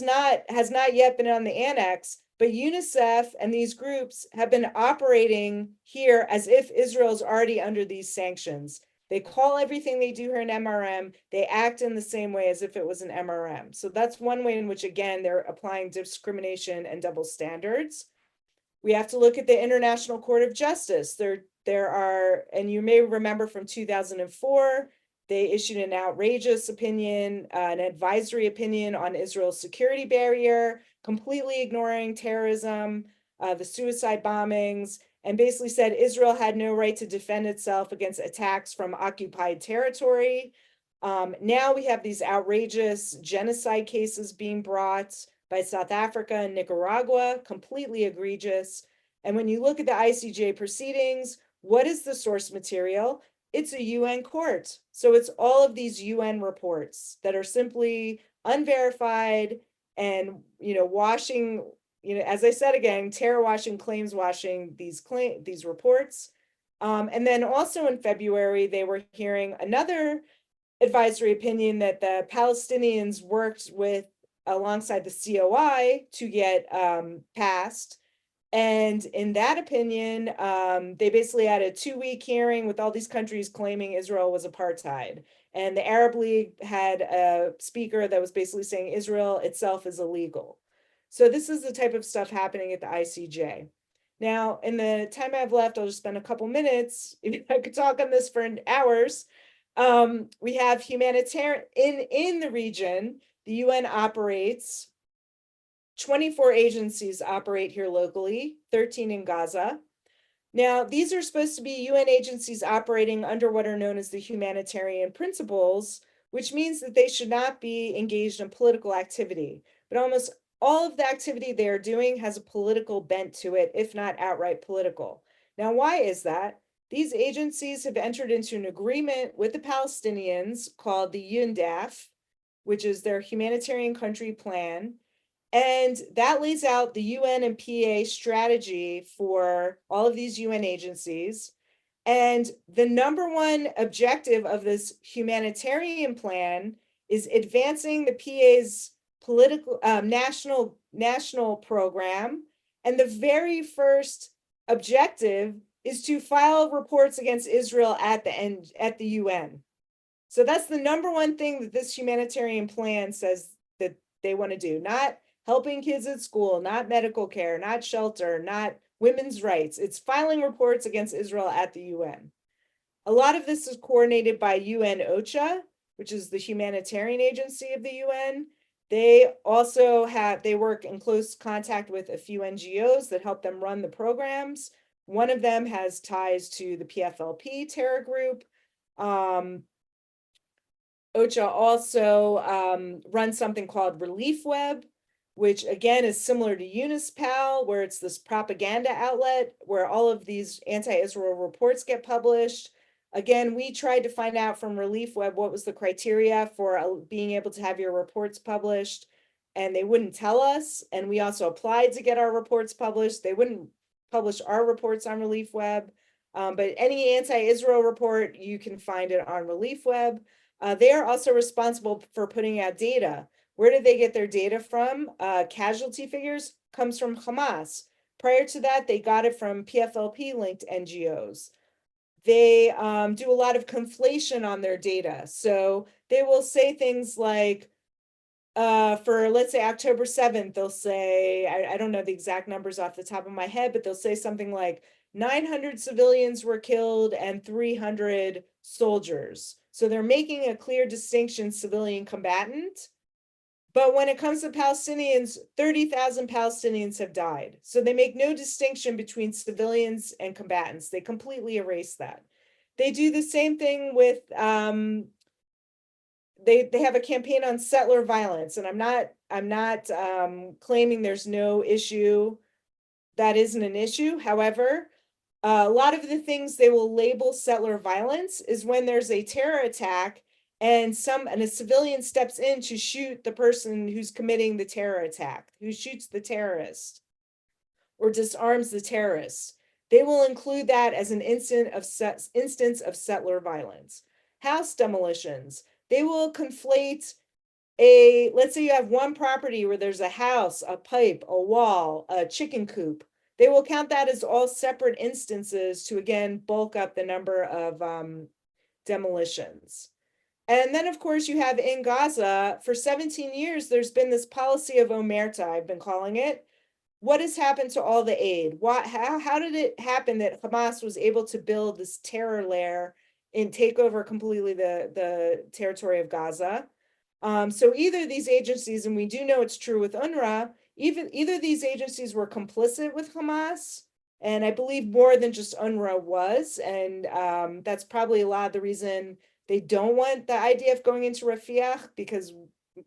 has not yet been on the annex, but UNICEF and these groups have been operating here as if Israel's already under these sanctions. They call everything they do here an MRM. They act in the same way as if it was an MRM. So that's one way in which, again, they're applying discrimination and double standards. We have to look at the International Court of Justice. There are, and you may remember from 2004, they issued an outrageous opinion, an advisory opinion on Israel's security barrier, completely ignoring terrorism, the suicide bombings, and basically said Israel had no right to defend itself against attacks from occupied territory. Now we have these outrageous genocide cases being brought by South Africa and Nicaragua, completely egregious. And when you look at the ICJ proceedings, what is the source material? It's a UN court. So it's all of these UN reports that are simply unverified and, washing, as I said again, terror washing, claims washing these reports. And then also in February, they were hearing another advisory opinion that the Palestinians worked with alongside the COI to get passed. And in that opinion, they basically had a 2-week hearing with all these countries claiming Israel was apartheid. And the Arab League had a speaker that was basically saying Israel itself is illegal. So this is the type of stuff happening at the ICJ. Now, in the time I have left, I'll just spend a couple minutes. If I could talk on this for hours. We have humanitarian in the region. The UN operates. 24 agencies operate here locally, 13 in Gaza. Now, these are supposed to be UN agencies operating under what are known as the humanitarian principles, which means that they should not be engaged in political activity. But almost all of the activity they are doing has a political bent to it, if not outright political. Now, why is that? These agencies have entered into an agreement with the Palestinians called the UNDAF, which is their humanitarian country plan. And that lays out the UN and PA strategy for all of these UN agencies. And the number one objective of this humanitarian plan is advancing the PA's political national program. And the very first objective is to file reports against Israel at the UN. So that's the number one thing that this humanitarian plan says that they want to do, not helping kids at school, not medical care, not shelter, not women's rights. It's filing reports against Israel at the UN. A lot of this is coordinated by UN OCHA, which is the humanitarian agency of the UN. They work in close contact with a few NGOs that help them run the programs. One of them has ties to the PFLP terror group. OCHA also runs something called Relief Web, which again is similar to UNISPAL, where it's this propaganda outlet where all of these anti-Israel reports get published. Again, we tried to find out from Relief Web what was the criteria for being able to have your reports published. and they wouldn't tell us. And we also applied to get our reports published. They wouldn't publish our reports on Relief Web. But any anti-Israel report, you can find it on Relief Web. They are also responsible for putting out data. Where did they get their data from? Casualty figures comes from Hamas. Prior to that, they got it from PFLP-linked NGOs. They do a lot of conflation on their data. So they will say things like, for let's say October 7th, they'll say, I don't know the exact numbers off the top of my head, but they'll say something like 900 civilians were killed and 300 soldiers. So they're making a clear distinction, civilian combatant. But when it comes to Palestinians, 30,000 Palestinians have died. So they make no distinction between civilians and combatants. They completely erase that. They do the same thing with, they have a campaign on settler violence. And I'm not claiming there's no issue. That isn't an issue. However, a lot of the things they will label settler violence is when there's a terror attack and a civilian steps in to shoot the person who's committing the terror attack, who shoots the terrorist or disarms the terrorist. They will include that as an instance of settler violence. House demolitions, they will conflate let's say you have one property where there's a house, a pipe, a wall, a chicken coop. They will count that as all separate instances to, again, bulk up the number of demolitions. And then, of course, you have in Gaza, for 17 years, there's been this policy of omerta, I've been calling it. What has happened to all the aid? How did it happen that Hamas was able to build this terror lair and take over completely the territory of Gaza? So either these agencies, and we do know it's true with UNRWA, either these agencies were complicit with Hamas, and I believe more than just UNRWA was, and that's probably a lot of the reason they don't want the IDF going into Rafiah, because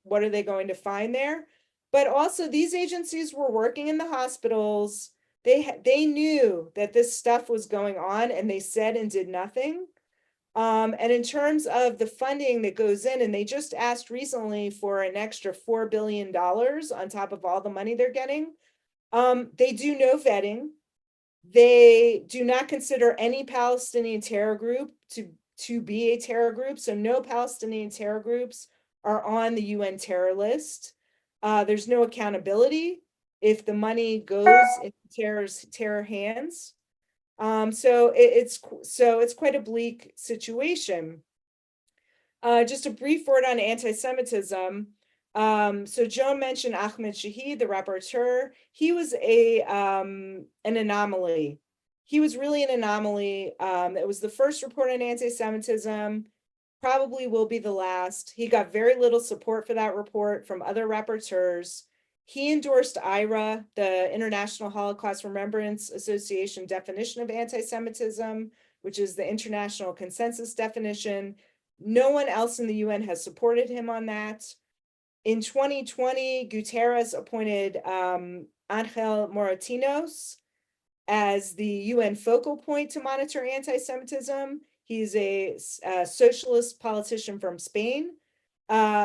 what are they going to find there? But also these agencies were working in the hospitals. They knew that this stuff was going on, and they said and did nothing. And in terms of the funding that goes in, and they just asked recently for an extra $4 billion on top of all the money they're getting, they do no vetting. They do not consider any Palestinian terror group to be a terror group. So no Palestinian terror groups are on the UN terror list. There's no accountability if the money goes into terror hands. So it's quite a bleak situation. Just a brief word on anti-Semitism. So Joan mentioned Ahmed Shahid, the rapporteur. He was an anomaly. He was really an anomaly. It was the first report on anti-Semitism, probably will be the last. He got very little support for that report from other rapporteurs. He endorsed IRA, the International Holocaust Remembrance Association definition of anti-Semitism, which is the international consensus definition. No one else in the UN has supported him on that. In 2020, Guterres appointed Angel Moratinos as the UN focal point to monitor anti-Semitism. He's a socialist politician from Spain.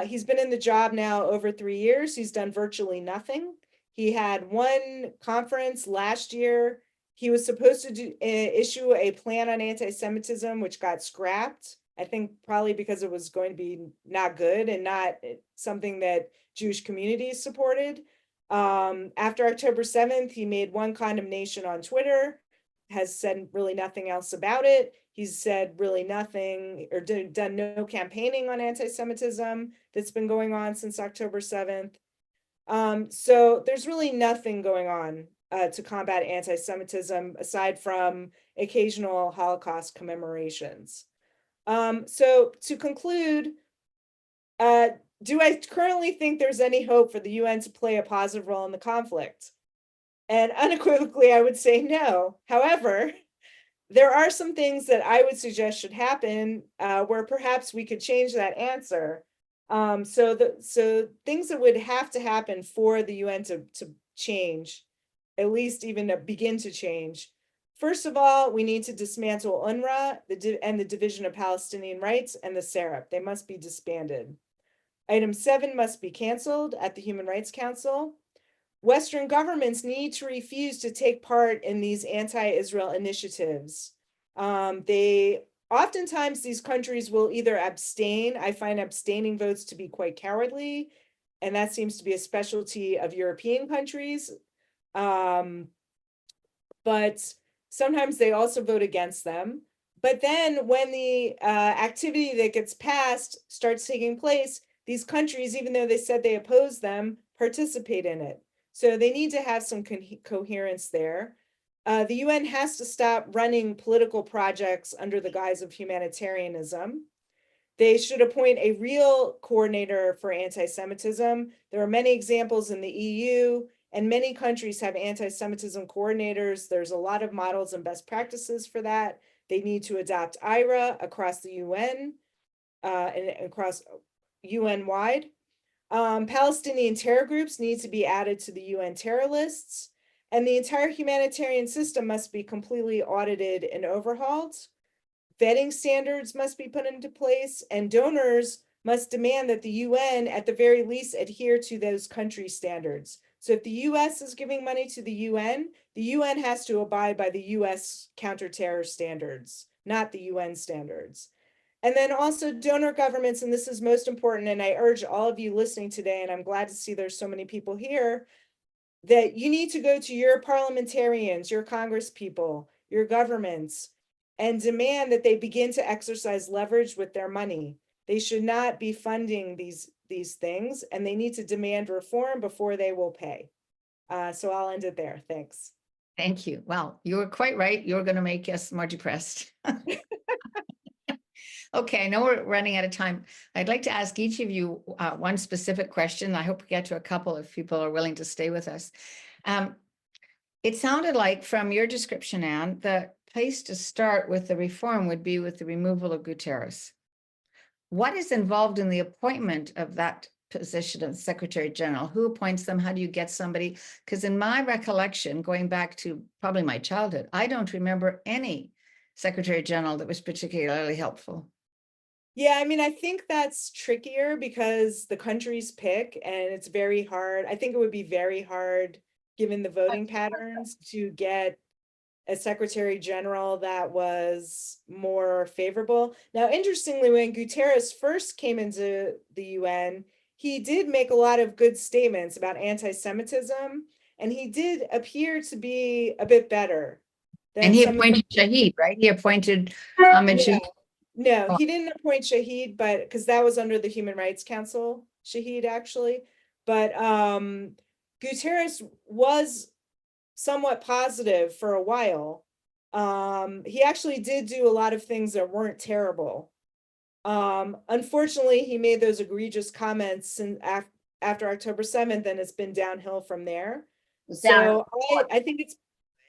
He's been in the job now over 3 years. He's done virtually nothing. He had one conference last year. He was supposed to issue a plan on anti-Semitism, which got scrapped. I think probably because it was going to be not good and not something that Jewish communities supported. After October 7th, he made one condemnation on Twitter, has said really nothing else about it. He's said really nothing or done no campaigning on anti-Semitism that's been going on since October 7th. So there's really nothing going on to combat anti-Semitism aside from occasional Holocaust commemorations. So to conclude, do I currently think there's any hope for the UN to play a positive role in the conflict? And unequivocally, I would say no. However, there are some things that I would suggest should happen where perhaps we could change that answer. So things that would have to happen for the UN to change, at least even to begin to change. First of all, we need to dismantle UNRWA and the Division of Palestinian Rights and the CAEF. They must be disbanded. Item 7 must be canceled at the Human Rights Council. Western governments need to refuse to take part in these anti-Israel initiatives. Oftentimes these countries will either abstain. I find abstaining votes to be quite cowardly, and that seems to be a specialty of European countries. But sometimes they also vote against them. But then when the activity that gets passed starts taking place, these countries, even though they said they oppose them, participate in it. So they need to have some coherence there. The UN has to stop running political projects under the guise of humanitarianism. They should appoint a real coordinator for anti-Semitism. There are many examples in the EU, and many countries have anti-Semitism coordinators. There's a lot of models and best practices for that. They need to adopt IRA across the UN and across UN-wide. Palestinian terror groups need to be added to the UN terror lists, and the entire humanitarian system must be completely audited and overhauled. Vetting standards must be put into place, and donors must demand that the UN, at the very least, adhere to those country standards. So if the US is giving money to the UN has to abide by the US counterterror standards, not the UN standards. And then also donor governments, and this is most important, and I urge all of you listening today, and I'm glad to see there's so many people here, that you need to go to your parliamentarians, your Congress people, your governments, and demand that they begin to exercise leverage with their money. They should not be funding these things, and they need to demand reform before they will pay. So I'll end it there. Thanks. Thank you. Well, you were quite right. You're going to make us more depressed. Okay, I know we're running out of time. I'd like to ask each of you one specific question. I hope we get to a couple if people are willing to stay with us. It sounded like from your description, Anne, the place to start with the reform would be with the removal of Guterres. What is involved in the appointment of that position of Secretary General? Who appoints them? How do you get somebody? Because in my recollection, going back to probably my childhood, I don't remember any Secretary General that was particularly helpful. Yeah, I mean, I think that's trickier because the countries pick, and it's very hard. I think it would be very hard, given the voting patterns, to get a Secretary General that was more favorable. Now, interestingly, when Guterres first came into the UN, he did make a lot of good statements about anti-Semitism, and he did appear to be a bit better. And he appointed Shahid, right? He appointed Ahmed Shahid. No, he didn't appoint Shahid, but because that was under the Human Rights Council, Shahid actually. But Guterres was somewhat positive for a while. He actually did do a lot of things that weren't terrible. Unfortunately, he made those egregious comments after October 7th, and it's been downhill from there. So I think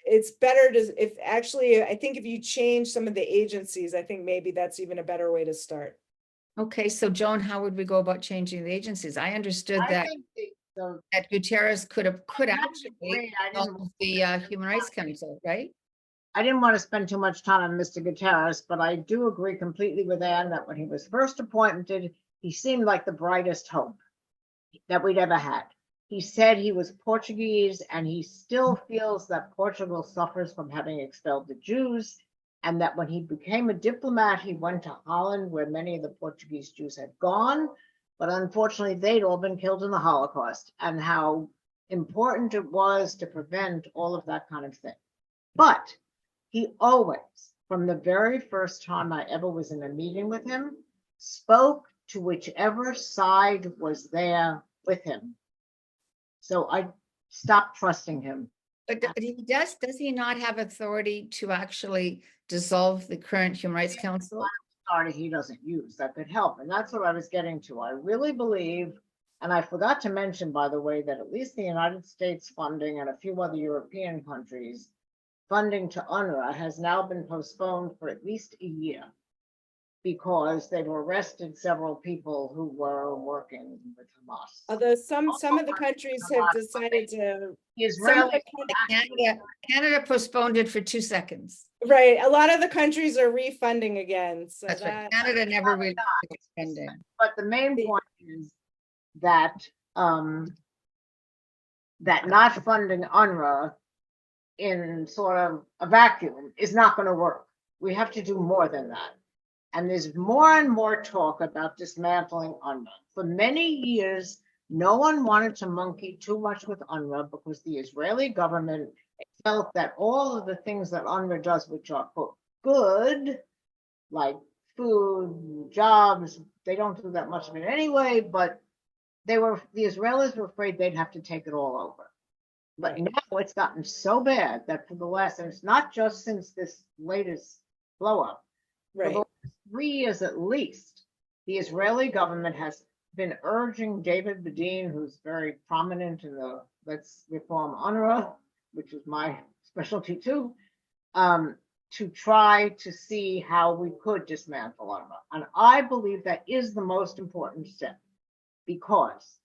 it's better to, I think if you change some of the agencies, I think maybe that's even a better way to start. Okay, so Joan, how would we go about changing the agencies? I understood that Guterres could actually help with the Human Rights Council, right? I didn't want to spend too much time on Mr. Guterres, but I do agree completely with Anne that when he was first appointed, he seemed like the brightest hope that we'd ever had. He said he was Portuguese, and he still feels that Portugal suffers from having expelled the Jews, and that when he became a diplomat, he went to Holland, where many of the Portuguese Jews had gone, but unfortunately, they'd all been killed in the Holocaust, and how important it was to prevent all of that kind of thing. But he always, from the very first time I ever was in a meeting with him, spoke to whichever side was there with him. So I stopped trusting him. But does he not have authority to actually dissolve the current Human Rights Council? Authority he doesn't use that could help. And that's what I was getting to. I really believe, and I forgot to mention, by the way, that at least the United States funding and a few other European countries funding to UNRWA has now been postponed for at least a year, because they've arrested several people who were working with Hamas. Although some of the countries have decided to. Canada postponed it for 2 seconds. Right, a lot of the countries are refunding again. So That's right. Canada never really spending. But the main point is that that not funding UNRWA in sort of a vacuum is not going to work. We have to do more than that. And there's more and more talk about dismantling UNRWA. For many years, no one wanted to monkey too much with UNRWA because the Israeli government felt that all of the things that UNRWA does, which are quote, good, like food, jobs, they don't do that much of it anyway, but the Israelis were afraid they'd have to take it all over. But now it's gotten so bad that for the last, and it's not just since this latest blow up, for the last 3 years at least, the Israeli government has been urging David Bedin, who's very prominent in the Let's Reform UNRWA, which is my specialty too, to try to see how we could dismantle UNRWA. And I believe that is the most important step because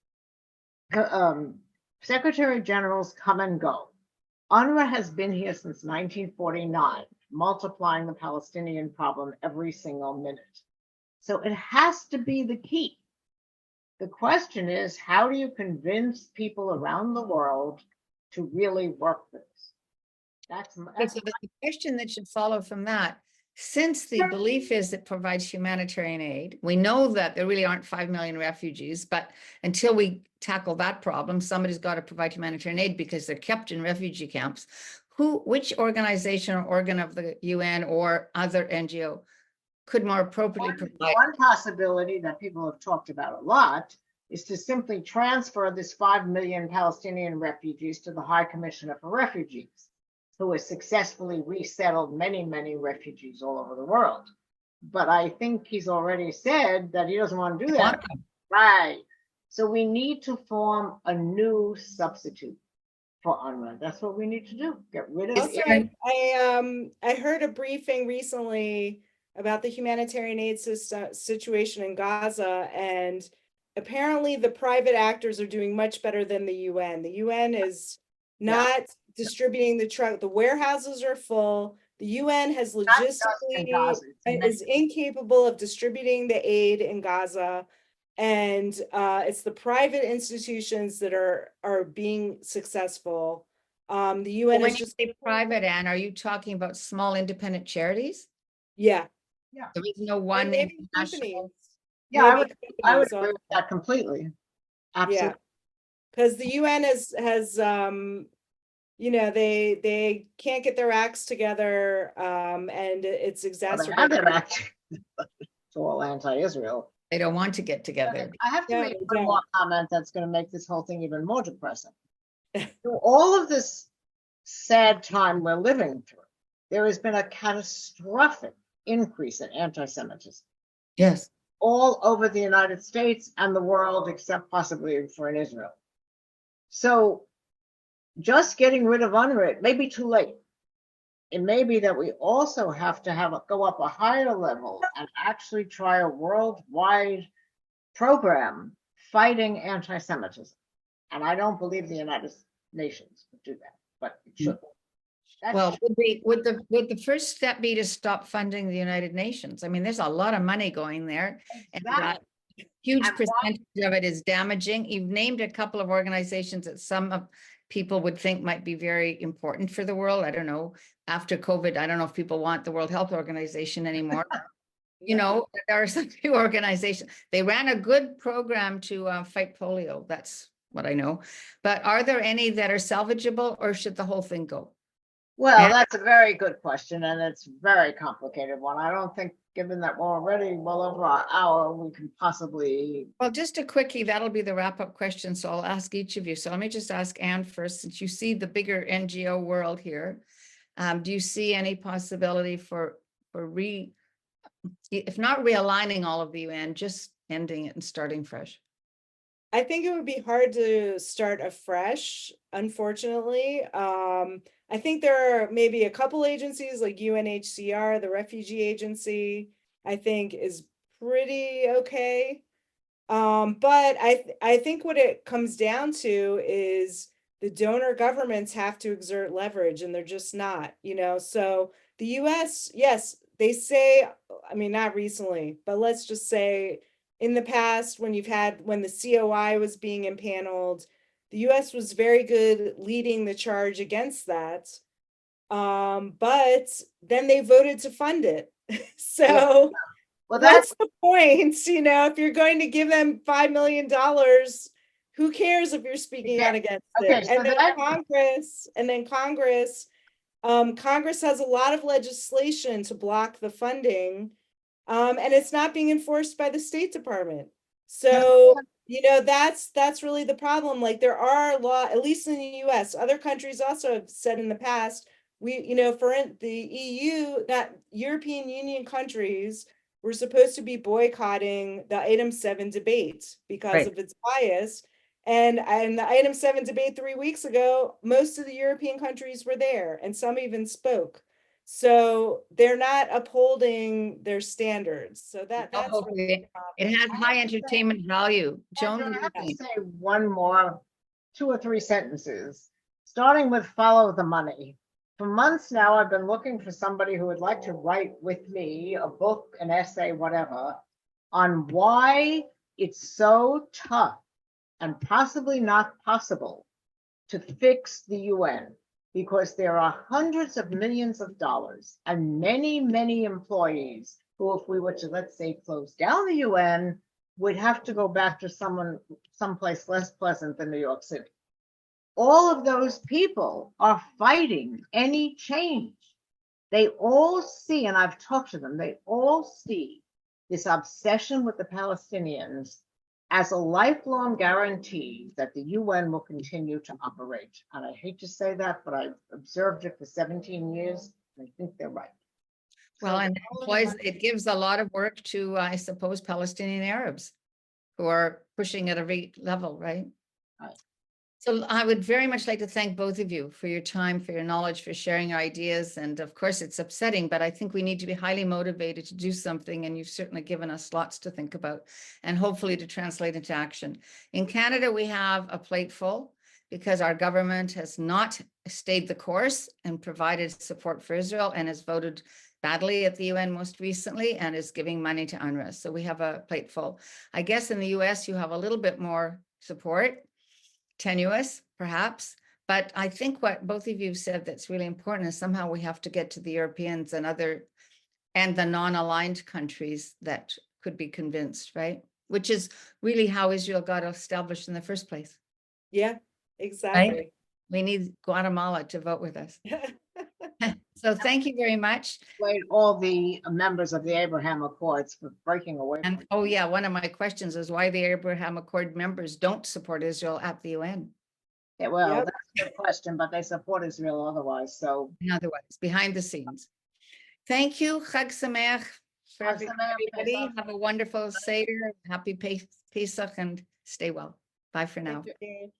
Secretary Generals come and go. UNRWA has been here since 1949, multiplying the Palestinian problem every single minute. So it has to be the key. The question is, how do you convince people around the world to really work for this? That's So the question that should follow from that, since the belief is it provides humanitarian aid, we know that there really aren't 5 million refugees, but until we tackle that problem, somebody's got to provide humanitarian aid because they're kept in refugee camps. Which organization or organ of the UN or other NGO could more appropriately provide? One possibility that people have talked about a lot is to simply transfer this 5 million Palestinian refugees to the High Commissioner for Refugees, who has successfully resettled many, many refugees all over the world. But I think he's already said that he doesn't want to do that. Right. So we need to form a new substitute for UNRWA. That's what we need to do. Get rid of it. I heard a briefing recently about the humanitarian aid situation in Gaza, and apparently the private actors are doing much better than the UN. The UN is not distributing the truck. The warehouses are full. The UN has logistically is incapable of distributing the aid in Gaza. And it's the private institutions that are being successful. The UN When is you just say private, Anne, are you talking about small independent charities? Yeah. There is no one maybe international. companies. Yeah, I would agree with also. that completely. Absolutely. Yeah, because the UN has you know, they can't get their acts together, and it's exacerbated. It's all anti-Israel. They don't want to get together. I have to No, make they one don't. more comment that's going to make this whole thing even more depressing. Through all of this sad time we're living through, there has been a catastrophic increase in anti-Semitism. Yes. All over the United States and the world, except possibly for in Israel. So just getting rid of UNRWA, it may be too late. It may be that we also have to go up a higher level and actually try a worldwide program fighting anti-Semitism. And I don't believe the United Nations would do that, but it should. Well, would the first step be to stop funding the United Nations? I mean, there's a lot of money going there. Exactly. And huge percentage of it is damaging. You've named a couple of organizations that some people would think might be very important for the world. I don't know. After COVID, I don't know if people want the World Health Organization anymore. You know, there are some few organizations. They ran a good program to fight polio. That's what I know. But are there any that are salvageable, or should the whole thing go? Well, that's a very good question, and it's a very complicated one. I don't think, given that we're already well over our hour, we can possibly. Well, just a quickie, that'll be the wrap-up question. So I'll ask each of you. So let me just ask Anne first, since you see the bigger NGO world here. Do you see any possibility for if not realigning all of the UN, just ending it and starting fresh? I think it would be hard to start afresh, unfortunately. I think there are maybe a couple agencies like UNHCR, the refugee agency, I think is pretty okay. But I think what it comes down to is the donor governments have to exert leverage, and they're just not, you know. So the US, yes, they say, I mean, not recently, but let's just say in the past when the COI was being impaneled. The US was very good leading the charge against that. But then they voted to fund it. So Well, what's the point? If you're going to give them $5 million, who cares if you're speaking out against okay, it? so And then Congress has a lot of legislation to block the funding, and it's not being enforced by the State Department. So, that's really the problem. Like, there are at least in the US, other countries also have said in the past, the EU, that European Union countries were supposed to be boycotting the Item 7 debate because of its bias. And the Item 7 debate 3 weeks ago, most of the European countries were there, and some even spoke. So they're not upholding their standards. So that's really it has high entertainment value. Joan, I have to say one more, 2 or 3 sentences, starting with follow the money. For months now, I've been looking for somebody who would like to write with me a book, an essay, whatever, on why it's so tough and possibly not possible to fix the UN, because there are hundreds of millions of dollars and many, many employees who, if we were to, let's say, close down the UN, would have to go back to someplace less pleasant than New York City. All of those people are fighting any change. They all see, and I've talked to them, they all see this obsession with the Palestinians as a lifelong guarantee that the UN will continue to operate. And I hate to say that, but I've observed it for 17 years, and I think they're right. Well, and it gives a lot of work to, I suppose, Palestinian Arabs who are pushing at every level, right? Right. So I would very much like to thank both of you for your time, for your knowledge, for sharing your ideas. And of course, it's upsetting, but I think we need to be highly motivated to do something. And you've certainly given us lots to think about and hopefully to translate into action. In Canada, we have a plate full because our government has not stayed the course and provided support for Israel and has voted badly at the UN most recently and is giving money to UNRWA. So we have a plate full. I guess in the US, you have a little bit more support. Tenuous, perhaps, but I think what both of you said that's really important is somehow we have to get to the Europeans and the non-aligned countries that could be convinced, right? Which is really how Israel got established in the first place. Yeah, exactly. Right? We need Guatemala to vote with us. So thank you very much. All the members of the Abraham Accords for breaking away from And oh yeah, one of my questions is why the Abraham Accord members don't support Israel at the UN. Yeah, well, that's a good question, but they support Israel otherwise. So, in other words, behind the scenes. Thank you. Chag Sameach for Chag Sameach, everybody. Pesach. Have a wonderful Seder. Happy Pesach and stay well. Bye for now. Thank you.